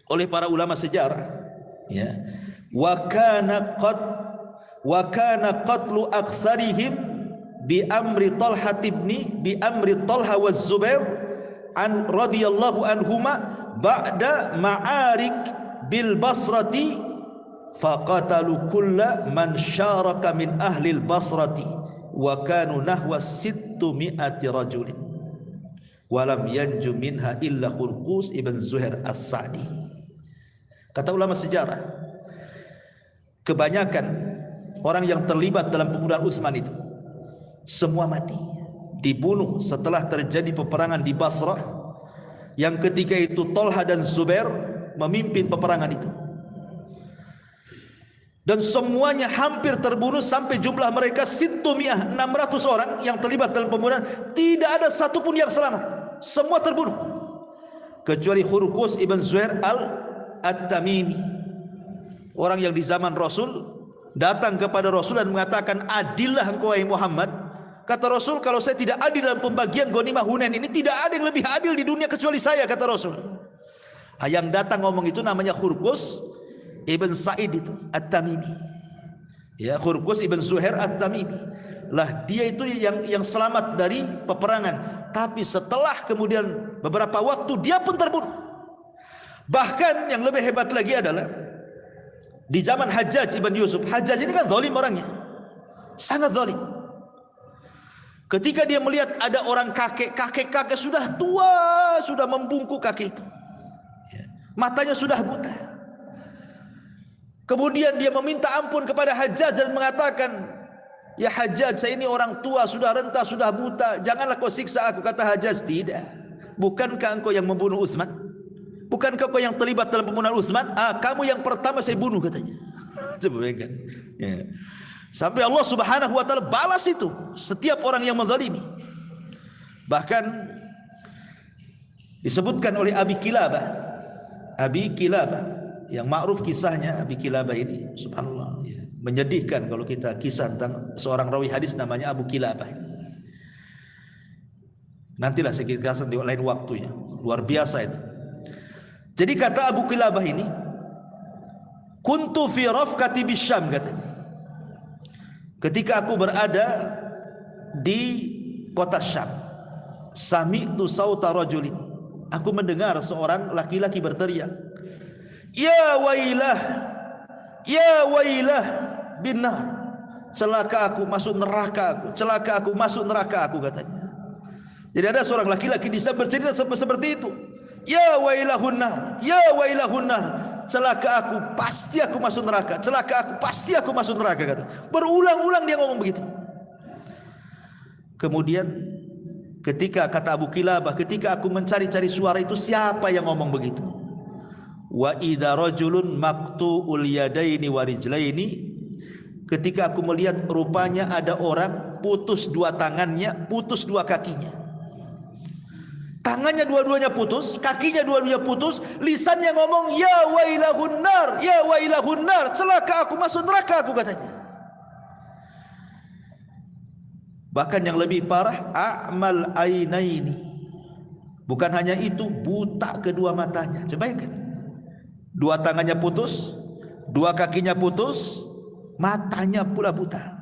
oleh para ulama sejarah, ya, wa kana qatlu aktsarihim bi amri Talha wa Zubair an radhiyallahu anhuma ba'da ma'arik bil Basrati faqatalu kulla man syaraka min ahli al Basrati wa kanu nahwa 600 rajulin walam yanju minha illa Hurqus ibn Zuhair as-Sa'di. Kata ulama sejarah, kebanyakan orang yang terlibat dalam pembunuhan Utsman itu semua mati, dibunuh setelah terjadi peperangan di Basrah, yang ketika itu Talha dan Zubair memimpin peperangan itu, dan semuanya hampir terbunuh sampai jumlah mereka 600 orang yang terlibat dalam pembunuhan. Tidak ada satupun yang selamat, semua terbunuh kecuali Hurqus ibn Zuhair al-Tamimi, orang yang di zaman Rasul datang kepada Rasul dan mengatakan, adillah engkau wahai Muhammad. Kata Rasul, kalau saya tidak adil dalam pembagian ghanimah Hunain ini, tidak ada yang lebih adil di dunia kecuali saya, kata Rasul. Yang datang ngomong itu namanya Hurqus ibn Sa'id itu At-Tamimi, ya, Hurqus ibn Zuhair At-Tamimi lah, dia itu yang selamat dari peperangan. Tapi setelah kemudian beberapa waktu dia pun terbunuh. Bahkan yang lebih hebat lagi adalah di zaman Hajjaj ibn Yusuf. Hajjaj ini kan zalim orangnya, sangat zalim. Ketika dia melihat ada orang kakek sudah tua, sudah membungkuk kakek itu, matanya sudah buta. Kemudian dia meminta ampun kepada Hajjaj dan mengatakan, ya Hajjaj, saya ini orang tua, sudah renta, sudah buta, janganlah kau siksa aku. Kata Hajjaj, tidak, bukankah engkau yang membunuh Utsman? Bukankah kau yang terlibat dalam pembunuhan Utsman? Kamu yang pertama saya bunuh, katanya. Coba bayangkan, ya. Sampai Allah Subhanahu wa taala balas itu setiap orang yang menzalimi. Bahkan disebutkan oleh Abi Kilabah yang ma'ruf kisahnya. Abi Kilabah ini subhanallah, ya, menyedihkan kalau kita kisah tentang seorang rawi hadis namanya Abu Kilabah ini. Nantilah saya kisahkan di lain waktu, ya, luar biasa itu. Jadi kata Abu Kilabah ini, kuntu fi rafqati bisyam, katanya, ketika aku berada di kota Syam, sami'tu sauta rajulin, aku mendengar seorang laki-laki berteriak, ya wailah binar, celaka aku, masuk neraka aku, celaka aku, masuk neraka aku, katanya. Jadi ada seorang laki-laki bisa bercerita seperti itu, ya wailahun nar, celaka aku, pasti aku masuk neraka, celaka aku, pasti aku masuk neraka, kata. Berulang-ulang dia ngomong begitu. Kemudian ketika, kata Abu Kilabah, ketika aku mencari-cari suara itu, siapa yang ngomong begitu? Wa idza rajulun maqtu'ul yadaini wa rijlaini, ketika aku melihat rupanya ada orang putus dua tangannya, putus dua kakinya. Tangannya dua-duanya putus, kakinya dua-duanya putus, lisannya ngomong ya wailahun nar, celaka aku, masuk neraka aku, katanya. Bahkan yang lebih parah, a'mal ainaini, bukan hanya itu, buta kedua matanya. Coba bayangkan, dua tangannya putus, dua kakinya putus, matanya pula buta.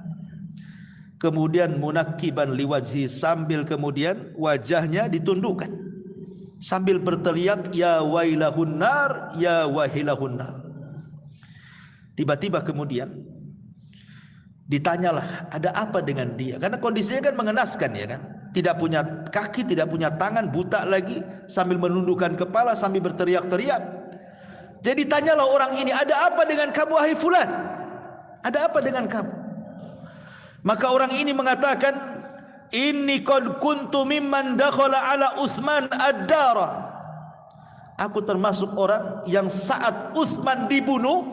Kemudian munakiban liwajhi, sambil kemudian wajahnya ditundukkan sambil berteriak ya wailahun nar, ya wahilahun nar. Tiba-tiba kemudian Ditanyalah, ada apa dengan dia? Karena kondisinya kan mengenaskan, ya kan? Tidak punya kaki, tidak punya tangan, buta lagi, sambil menundukkan kepala, sambil berteriak-teriak. Jadi tanyalah orang ini, ada apa dengan kamu wahai fulan? Ada apa dengan kamu? Maka orang ini mengatakan, inni qad kuntu mimman dakhala ala Utsman ad-dara. Aku termasuk orang yang saat Utsman dibunuh,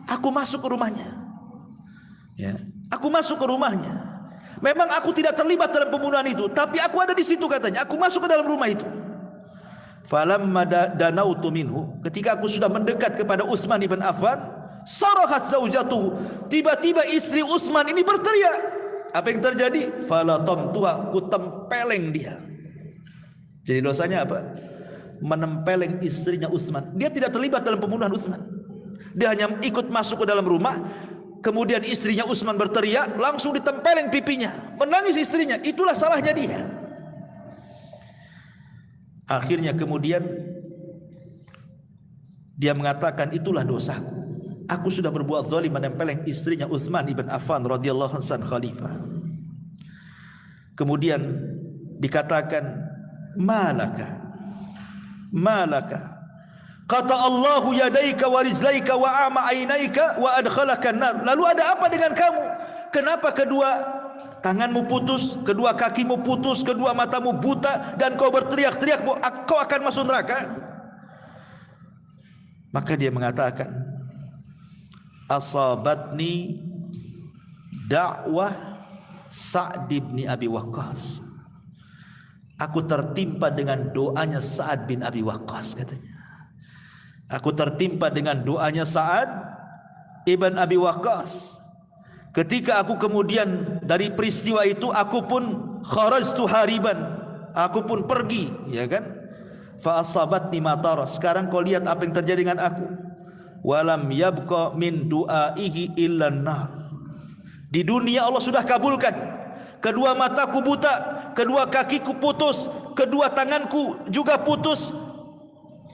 aku masuk ke rumahnya. Ya, aku masuk ke rumahnya. Memang aku tidak terlibat dalam pembunuhan itu, tapi aku ada di situ katanya. Aku masuk ke dalam rumah itu. Falamma danautu minhu, ketika aku sudah mendekat kepada Utsman ibn Affan, sarahat zaujatuhu, tiba-tiba istri Utsman ini berteriak. Apa yang terjadi? Falatamtuha, ku tempeleng dia. Jadi dosanya apa? Menempeleng istrinya Utsman. Dia tidak terlibat dalam pembunuhan Utsman. Dia hanya ikut masuk ke dalam rumah. Kemudian istrinya Utsman berteriak, langsung ditempeleng pipinya. Menangis istrinya, itulah salahnya dia. Akhirnya kemudian dia mengatakan, itulah dosaku. Aku sudah berbuat zalim menempeleng istrinya Utsman ibn Affan radhiyallahu anhu khalifah. Kemudian dikatakan, malaka, malaka. Kata Allahu yadaika wa rijlaika wa ama ainaika wa adkhalaka an-nar. Lalu ada apa dengan kamu? Kenapa kedua tanganmu putus, kedua kakimu putus, kedua matamu buta, dan kau berteriak-teriak kau akan masuk neraka? Maka dia mengatakan, asabatni da'wah Sa'd bin Abi Waqqas. Aku tertimpa dengan doanya Sa'ad bin Abi Waqqas, katanya. Aku tertimpa dengan doanya Sa'ad ibn Abi Waqqas. Ketika aku kemudian dari peristiwa itu, aku pun kharajtu hariban, aku pun pergi, ya kan? Fa asabatni matara. Sekarang kau lihat apa yang terjadi dengan aku. Walam yabqa min du'aihi illa an-nar. Di dunia Allah sudah kabulkan. Kedua mataku buta, kedua kakiku putus, kedua tanganku juga putus.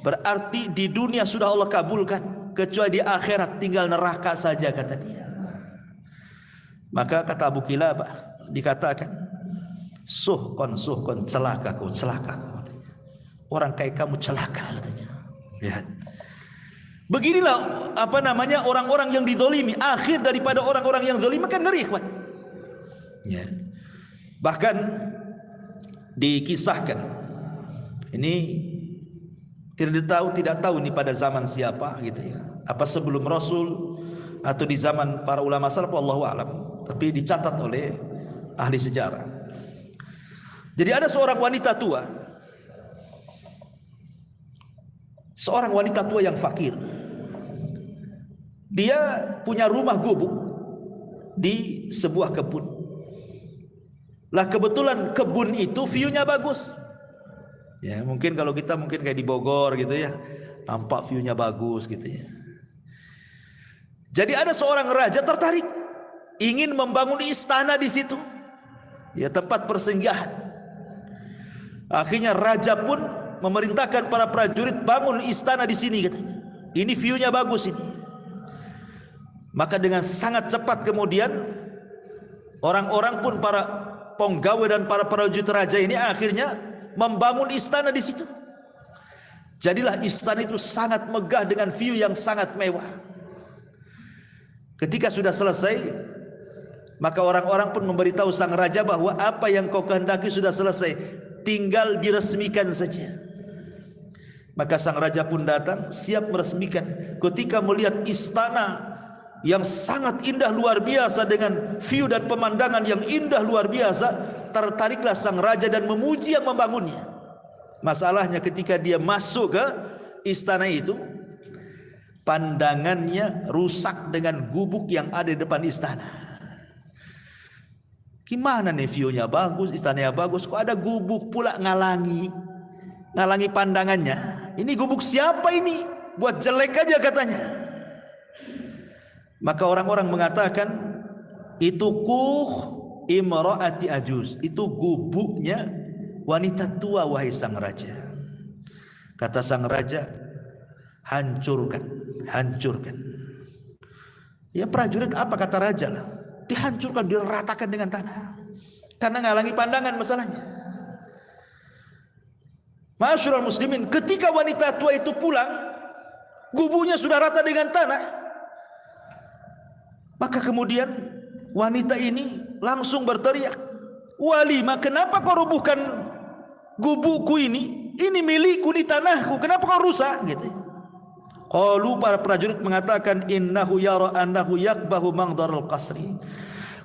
Berarti di dunia sudah Allah kabulkan, kecuali di akhirat tinggal neraka saja, kata dia. Maka kata Abu Kilabah, dikatakan, suhkon, celaka kau, celaka kau, katanya. Orang kayak kamu celaka, katanya. Lihat. Beginilah orang-orang yang dizalimi. Akhir daripada orang-orang yang zalim kan ngeri, ikhwan. Ya. Bahkan dikisahkan, ini tidak tahu ini pada zaman siapa, gitu ya. Apa sebelum Rasul atau di zaman para ulama salaf, wallahu a'lam. Tapi dicatat oleh ahli sejarah. Jadi ada seorang wanita tua, seorang wanita tua yang fakir. Dia punya rumah gubuk di sebuah kebun. Lah kebetulan kebun itu view-nya bagus. Ya, mungkin kalau kita kayak di Bogor gitu ya, nampak view-nya bagus gitu ya. Jadi ada seorang raja tertarik, ingin membangun istana di situ. Ya, tempat persinggahan. Akhirnya raja pun memerintahkan para prajurit bangun istana di sini, katanya. Ini view-nya bagus ini. Maka dengan sangat cepat kemudian orang-orang pun, para penggawe dan para prajurit raja ini akhirnya membangun istana di situ. Jadilah istana itu sangat megah dengan view yang sangat mewah. Ketika sudah selesai, maka orang-orang pun memberitahu sang raja bahwa apa yang kau kehendaki sudah selesai, tinggal diresmikan saja. Maka sang raja pun datang siap meresmikan. Ketika melihat istana yang sangat indah luar biasa dengan view dan pemandangan yang indah luar biasa, tertariklah sang raja dan memuji yang membangunnya. Masalahnya ketika dia masuk ke istana itu, pandangannya rusak dengan gubuk yang ada di depan istana. Gimana nih, view-nya bagus, istananya bagus, kok ada gubuk pula ngalangi pandangannya. Ini gubuk siapa ini? Buat jelek aja, katanya. Maka orang-orang mengatakan, itu kuh imra'ati ajuz, itu gubuknya wanita tua, wahai sang raja. Kata sang raja, hancurkan. Ya prajurit, apa kata raja lah? dihancurkan, diratakan dengan tanah, karena ngalangi pandangan masalahnya. Ma'asyiral muslimin, ketika wanita tua itu pulang, gubuknya sudah rata dengan tanah, maka kemudian wanita ini langsung berteriak, "Walima, kenapa kau rubuhkan gubukku ini? Ini milikku, di tanahku, kenapa kau rusak?" gitu. Qalu, para prajurit mengatakan, "Innahu yara annahu yakbahu mangdarul qasri."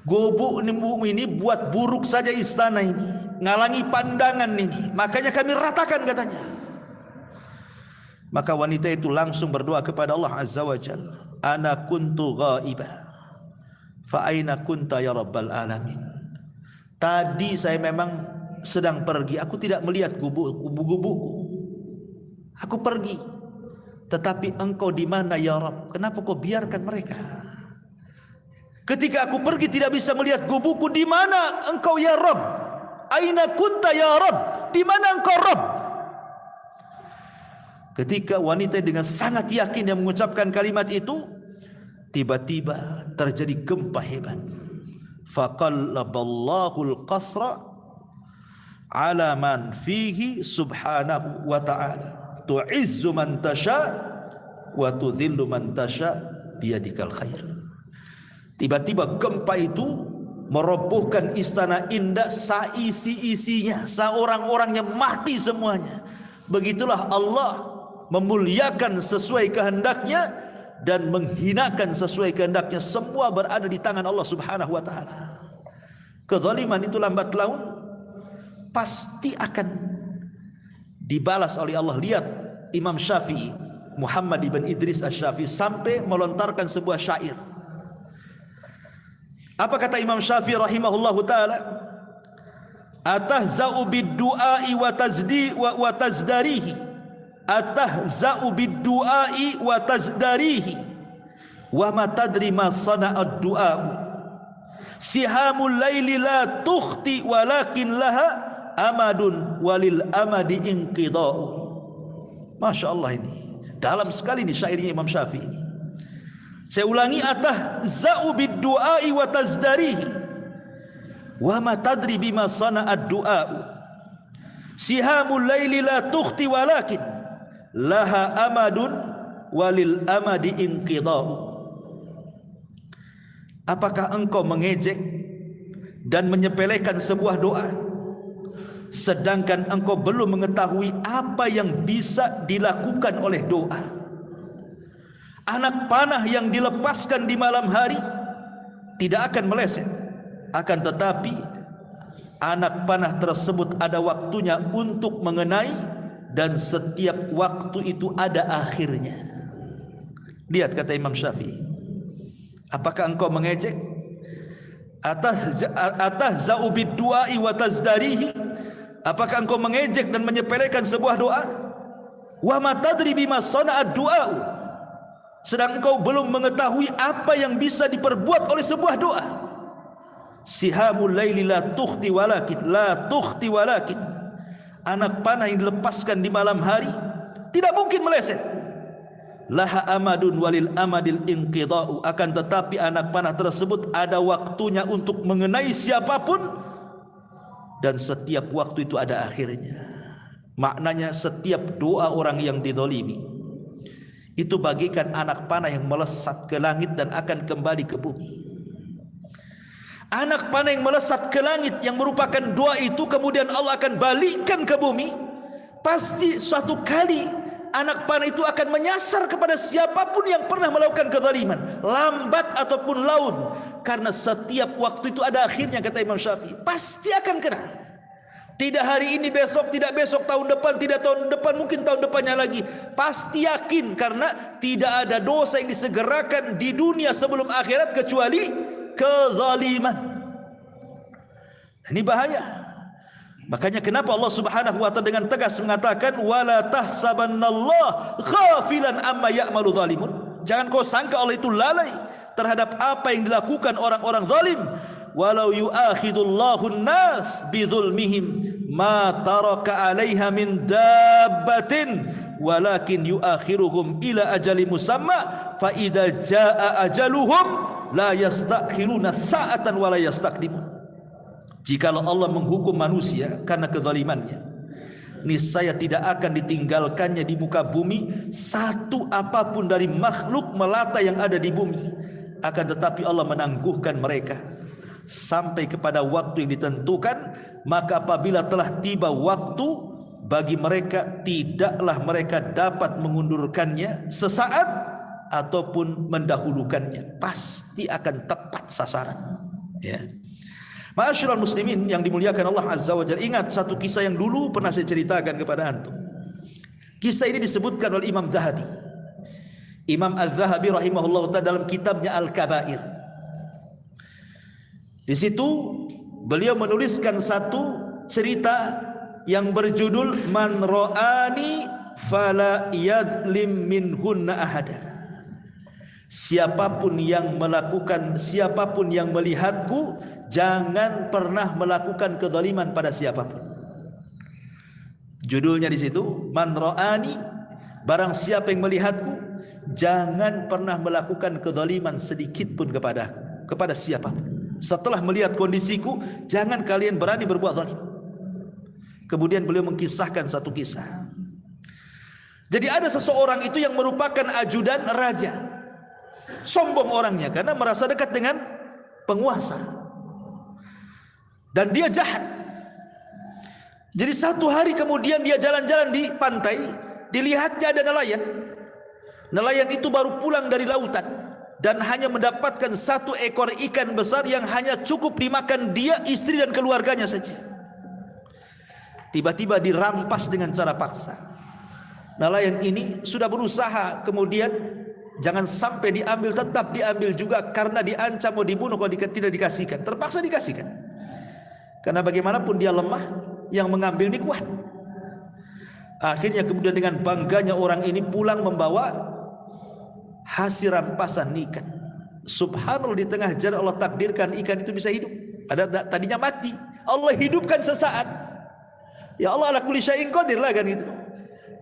Gubuk ini buat buruk saja istana ini, ngalangi pandangan ini, makanya kami ratakan, katanya. Maka wanita itu langsung berdoa kepada Allah Azza wa Jalla, "Ana kuntu ghaibah, fa aina kunta ya rabbal alamin." Tadi saya memang sedang pergi, aku tidak melihat gubuk-gubukku. Aku pergi, tetapi engkau di mana ya Rabb? Kenapa kau biarkan mereka? Ketika aku pergi tidak bisa melihat gubukku, di mana engkau ya Rabb? Aina kunta ya Rabb? Di mana engkau Rabb? Ketika wanita dengan sangat yakin yang mengucapkan kalimat itu, tiba-tiba terjadi gempa hebat. Faqallaballahu al-qasra ala man fihi subhanahu wa ta'ala. Tu'izzu man tasha wa tudhillu man tasha biyadikal khair. Tiba-tiba gempa itu merobohkan istana indah saisi-isinya, seorang-orangnya mati semuanya. Begitulah Allah memuliakan sesuai kehendaknya dan menghinakan sesuai kehendaknya. Semua berada di tangan Allah Subhanahu wa taala. Kezaliman itu lambat laun pasti akan dibalas oleh Allah. Lihat Imam Syafi'i, Muhammad ibn Idris Asy-Syafi'i, sampai melontarkan sebuah syair. Apa kata Imam Syafi'i rahimahullahu taala? Atahza'u bid-du'ai wa tazdarihi. Atahza'u bid-du'ai wa tazdarihi. Wa ma tadri ma sana'ad du'a'u. Sihamul laili la tukhti walakin laha amadun walil amadi inqida'u. Masya Allah, ini dalam sekali ini syairnya Imam Syafi'i ini. Saya ulangi, atahza'u bid-du'ai wa tazdarihi wa ma tadri bima sana'ad du'a'u. Sihamul laili la tukhti walakin laha amadun walil amadi inqida'u. Apakah engkau mengejek dan menyepelekan sebuah doa, sedangkan engkau belum mengetahui apa yang bisa dilakukan oleh doa? Anak panah yang dilepaskan di malam hari tidak akan meleset, akan tetapi anak panah tersebut ada waktunya untuk mengenai, dan setiap waktu itu ada akhirnya. Lihat kata Imam Syafi'i, apakah engkau mengejek? Atahza'u bid-du'ai wa tazdarihi. Apakah engkau mengejek dan menyepelekan sebuah doa? Wa ma tadri bima sana'ad du'a'u. Sedang engkau belum mengetahui apa yang bisa diperbuat oleh sebuah doa. Sihamul laili la tukhti walakin, la tukhti walakin. Anak panah yang dilepaskan di malam hari tidak mungkin meleset. Laha amadun walil amadil inqida'u. Akan tetapi anak panah tersebut ada waktunya untuk mengenai siapapun, dan setiap waktu itu ada akhirnya. Maknanya setiap doa orang yang dizalimi itu bagikan anak panah yang melesat ke langit dan akan kembali ke bumi. Anak panah yang melesat ke langit yang merupakan doa itu kemudian Allah akan balikkan ke bumi. Pasti suatu kali anak panah itu akan menyasar kepada siapapun yang pernah melakukan kezaliman, lambat ataupun laun. Karena setiap waktu itu ada akhirnya, kata Imam Syafi'i. Pasti akan kena. Tidak hari ini, besok, tidak besok, tahun depan, tidak tahun depan, mungkin tahun depannya lagi. Pasti yakin, karena tidak ada dosa yang disegerakan di dunia sebelum akhirat kecuali kezaliman. Ini bahaya. Makanya kenapa Allah Subhanahu wa taala dengan tegas mengatakan wala tahsabannallaha ghafilan amma ya'malu zalimun. Jangan kau sangka Allah itu lalai terhadap apa yang dilakukan orang-orang zalim. Walau yu'akhidullahu an-nas bidzulmihim ma taraka 'alaiha min dabbatin walakin yuakhiruhum ila ajali musamma fa idza jaa ajaluhum la yastakhiruna sa'atan wa la yastaqdimun. Jikalau Allah menghukum manusia karena kezalimannya, niscaya tidak akan ditinggalkannya di muka bumi satu apapun dari makhluk melata yang ada di bumi, akan tetapi Allah menangguhkan mereka sampai kepada waktu yang ditentukan. Maka apabila telah tiba waktu bagi mereka, tidaklah mereka dapat mengundurkannya sesaat ataupun mendahulukannya, pasti akan tepat sasaran. Ya. Ma'asyiral muslimin yang dimuliakan Allah Azza wa Jalla, ingat satu kisah yang dulu pernah saya ceritakan kepada antum. Kisah ini disebutkan oleh Imam Zahabi. Imam Az-Zahabi rahimahullah ta'ala dalam kitabnya Al-Kabair. Di situ beliau menuliskan satu cerita yang berjudul Man ra'ani fala yadlim minhunna ahada. Siapapun yang melihatku, jangan pernah melakukan kezaliman pada siapapun. Judulnya di situ, Man ra'ani, barang siapa yang melihatku, jangan pernah melakukan kezaliman sedikit pun kepada siapapun. Setelah melihat kondisiku, jangan kalian berani berbuat zalim. Kemudian beliau mengkisahkan satu kisah. Jadi ada seseorang itu yang merupakan ajudan raja. Sombong orangnya karena merasa dekat dengan penguasa. Dan dia jahat. Jadi satu hari kemudian dia jalan-jalan di pantai, dilihatnya ada nelayan. Nelayan itu baru pulang dari lautan dan hanya mendapatkan satu ekor ikan besar yang hanya cukup dimakan dia, istri dan keluarganya saja. Tiba-tiba dirampas dengan cara paksa. Nelayan ini sudah berusaha kemudian jangan sampai diambil, tetap diambil juga karena diancam mau dibunuh kalau tidak dikasihkan. Terpaksa dikasihkan. Karena bagaimanapun dia lemah, yang mengambil ini kuat. Akhirnya kemudian dengan bangganya orang ini pulang membawa hasil rampasan ikan. Subhanallah, di tengah jalan Allah takdirkan ikan itu bisa hidup. Tadinya mati, Allah hidupkan sesaat. Ya Allah, ala kulli syai'in qadir lah kan itu.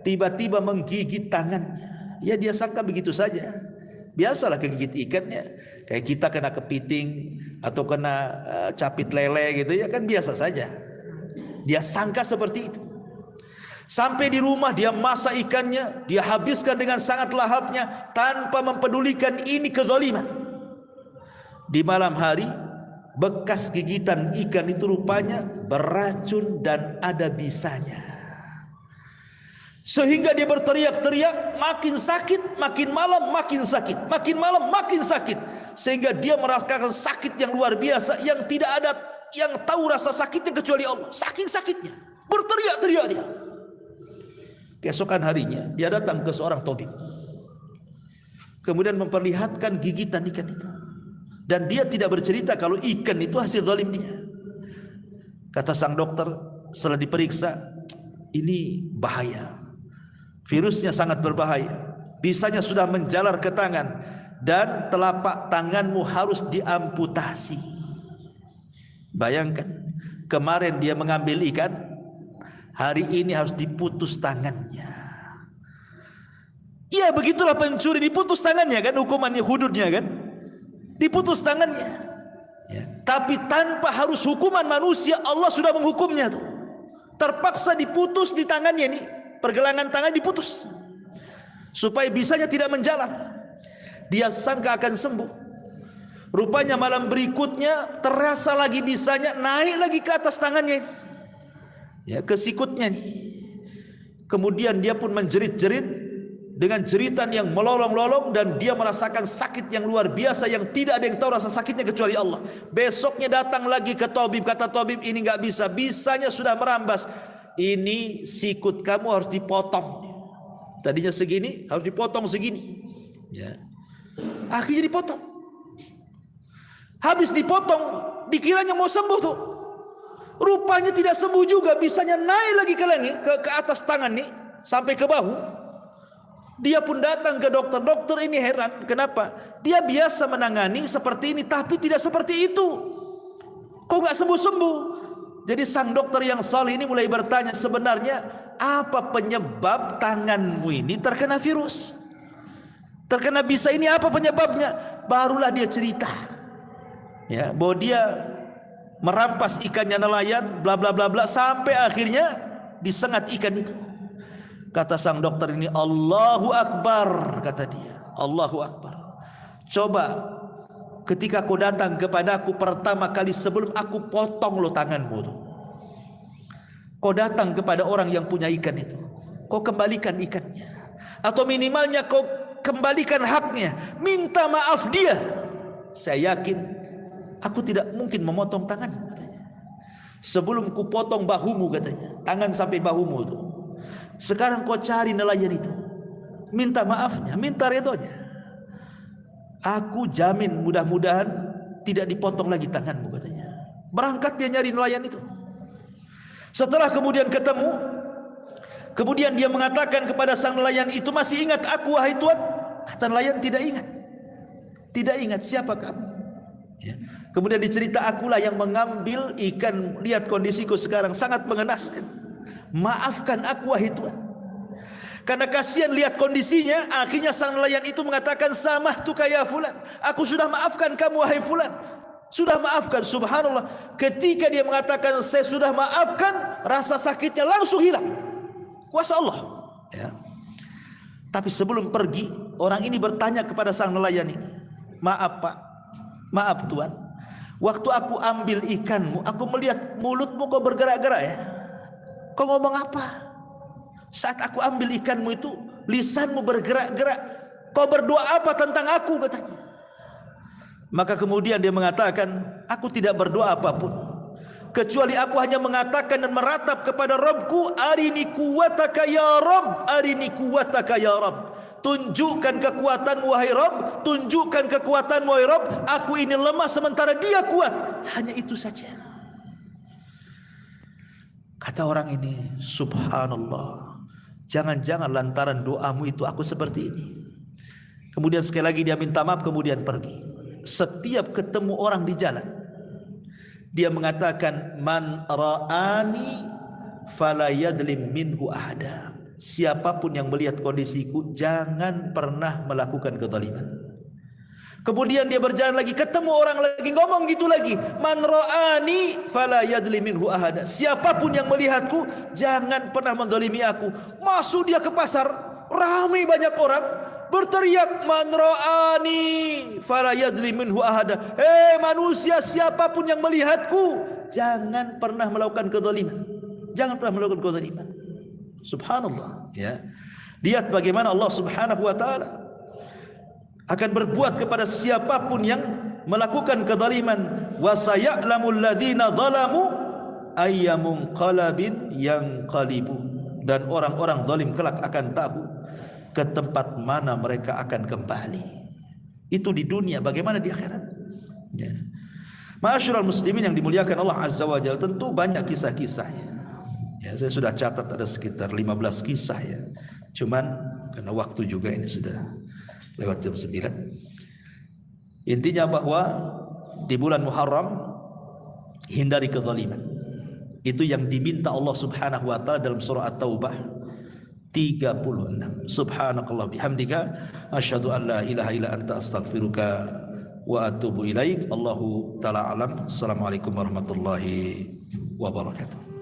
Tiba-tiba menggigit tangannya. Ya dia sangka begitu saja. Biasalah kegigit ikannya. Kayak kita kena kepiting atau kena capit lele gitu ya kan biasa saja. Dia sangka seperti itu. Sampai di rumah dia masak ikannya, dia habiskan dengan sangat lahapnya tanpa mempedulikan ini kezaliman. Di malam hari, bekas gigitan ikan itu rupanya beracun dan ada bisanya. Sehingga dia berteriak-teriak, makin sakit, makin malam makin sakit, makin malam makin sakit. Sehingga dia merasakan sakit yang luar biasa yang tidak ada yang tahu rasa sakitnya kecuali Allah. Saking sakitnya, berteriak-teriak dia. Keesokan harinya dia datang ke seorang tabib, kemudian memperlihatkan gigitan ikan itu, dan dia tidak bercerita kalau ikan itu hasil zalim dia. Kata sang dokter setelah diperiksa, ini bahaya, virusnya sangat berbahaya, bisanya sudah menjalar ke tangan dan telapak tanganmu harus diamputasi. Bayangkan, kemarin dia mengambil ikan, hari ini harus diputus tangannya. Ya begitulah pencuri, diputus tangannya kan, hukumannya hududnya kan, diputus tangannya ya. Tapi tanpa harus hukuman manusia, Allah sudah menghukumnya tuh. Terpaksa diputus di tangannya nih, pergelangan tangan diputus supaya bisanya tidak menjalar. Dia sangka akan sembuh, rupanya malam berikutnya terasa lagi bisanya naik lagi ke atas tangannya ini. Ya, ke sikutnya nih. Kemudian dia pun menjerit-jerit dengan jeritan yang melolong-lolong dan dia merasakan sakit yang luar biasa yang tidak ada yang tahu rasa sakitnya kecuali Allah. Besoknya datang lagi ke tabib, kata tabib ini nggak bisa, bisanya sudah merambas. Ini sikut kamu harus dipotong. Tadinya segini harus dipotong segini. Ya. Akhirnya dipotong. Habis dipotong, dikiranya mau sembuh tuh. Rupanya tidak sembuh juga, bisanya naik lagi ke langit, ke atas tangan nih, sampai ke bahu. Dia pun datang ke dokter. Dokter ini heran, kenapa? Dia biasa menangani seperti ini, tapi tidak seperti itu. Kok nggak sembuh-sembuh? Jadi sang dokter yang saleh ini mulai bertanya, sebenarnya apa penyebab tanganmu ini terkena virus, terkena bisa ini, apa penyebabnya? Barulah dia cerita, ya, bahwa dia merampas ikannya nelayan, bla bla bla bla, sampai akhirnya disengat ikan itu. Kata sang dokter ini, Allahu Akbar, kata dia, Allahu Akbar. Coba ketika kau datang kepadaku pertama kali sebelum aku potong lo tanganmu tuh, kau datang kepada orang yang punya ikan itu, kau kembalikan ikannya, atau minimalnya kau kembalikan haknya, minta maaf dia. Saya yakin aku tidak mungkin memotong tanganmu, katanya. Sebelum ku potong bahumu, katanya, tangan sampai bahumu itu, sekarang kau cari nelayan itu, minta maafnya, minta redonya. Aku jamin mudah-mudahan tidak dipotong lagi tanganmu, katanya. Berangkat dia nyari nelayan itu. Setelah kemudian ketemu, kemudian dia mengatakan kepada sang nelayan itu, masih ingat aku wahai Tuan? Kata nelayan, tidak ingat. Tidak ingat, siapa kamu? Ya. Kemudian dicerita, akulah yang mengambil ikan, lihat kondisiku sekarang sangat mengenaskan. Maafkan aku wahai Tuan. Karena kasihan lihat kondisinya, akhirnya sang nelayan itu mengatakan, samahtuka ya fulan, aku sudah maafkan kamu wahai fulan. Sudah maafkan. Subhanallah, ketika dia mengatakan saya sudah maafkan, rasa sakitnya langsung hilang. Kuasa Allah, ya. Tapi sebelum pergi, orang ini bertanya kepada sang nelayan ini, maaf Pak, maaf Tuan, waktu aku ambil ikanmu, aku melihat mulutmu kok bergerak-gerak, ya. Kau ngomong apa? Saat aku ambil ikanmu itu, lisanmu bergerak-gerak. Kau berdoa apa tentang aku, katanya. Maka kemudian dia mengatakan, aku tidak berdoa apapun, kecuali aku hanya mengatakan dan meratap kepada Rabbku, arini kuwataka ya Rabb, arini kuwataka ya Rabb. Tunjukkan kekuatanmu wahai Rabb, tunjukkan kekuatanmu wahai Rabb. Aku ini lemah sementara dia kuat. Hanya itu saja. Kata orang ini, subhanallah, jangan-jangan lantaran doamu itu aku seperti ini. Kemudian sekali lagi dia minta maaf, kemudian pergi. Setiap ketemu orang di jalan, dia mengatakan, man ra'ani fala yadlim minhu ahada. Siapapun yang melihat kondisiku, jangan pernah melakukan kezaliman. Kemudian dia berjalan lagi, ketemu orang lagi, ngomong gitu lagi, man ra'ani fala yadlim minhu ahada. Siapapun yang melihatku, jangan pernah menzalimi aku. Masuk dia ke pasar, ramai banyak orang, berteriak, man ra'ani fala yadlim minhu ahada. Hei manusia, siapapun yang melihatku, jangan pernah melakukan kezaliman. Jangan pernah melakukan kezaliman. Subhanallah, ya. Lihat bagaimana Allah Subhanahu wa taala akan berbuat kepada siapapun yang melakukan kezaliman. Wa saya'lamul ladzina zalamu ayyamun qalbin yanqalibun. Dan orang-orang zalim kelak akan tahu ke tempat mana mereka akan kembali. Itu di dunia, bagaimana di akhirat, ya. Ma'asyiral muslimin yang dimuliakan Allah Azza wa Jalla, tentu banyak kisah-kisahnya. Ya, saya sudah catat ada sekitar 15 kisah, ya. Cuman karena waktu juga ini sudah lewat jam 9. Intinya bahwa di bulan Muharram hindari kezaliman. Itu yang diminta Allah Subhanahu wa taala dalam surah At-Taubah 36. Subhanakallah bihamdika asyhadu an la ilaha illa anta astaghfiruka wa atubu ilaik. Allahu taala alam. Assalamualaikum warahmatullahi wabarakatuh.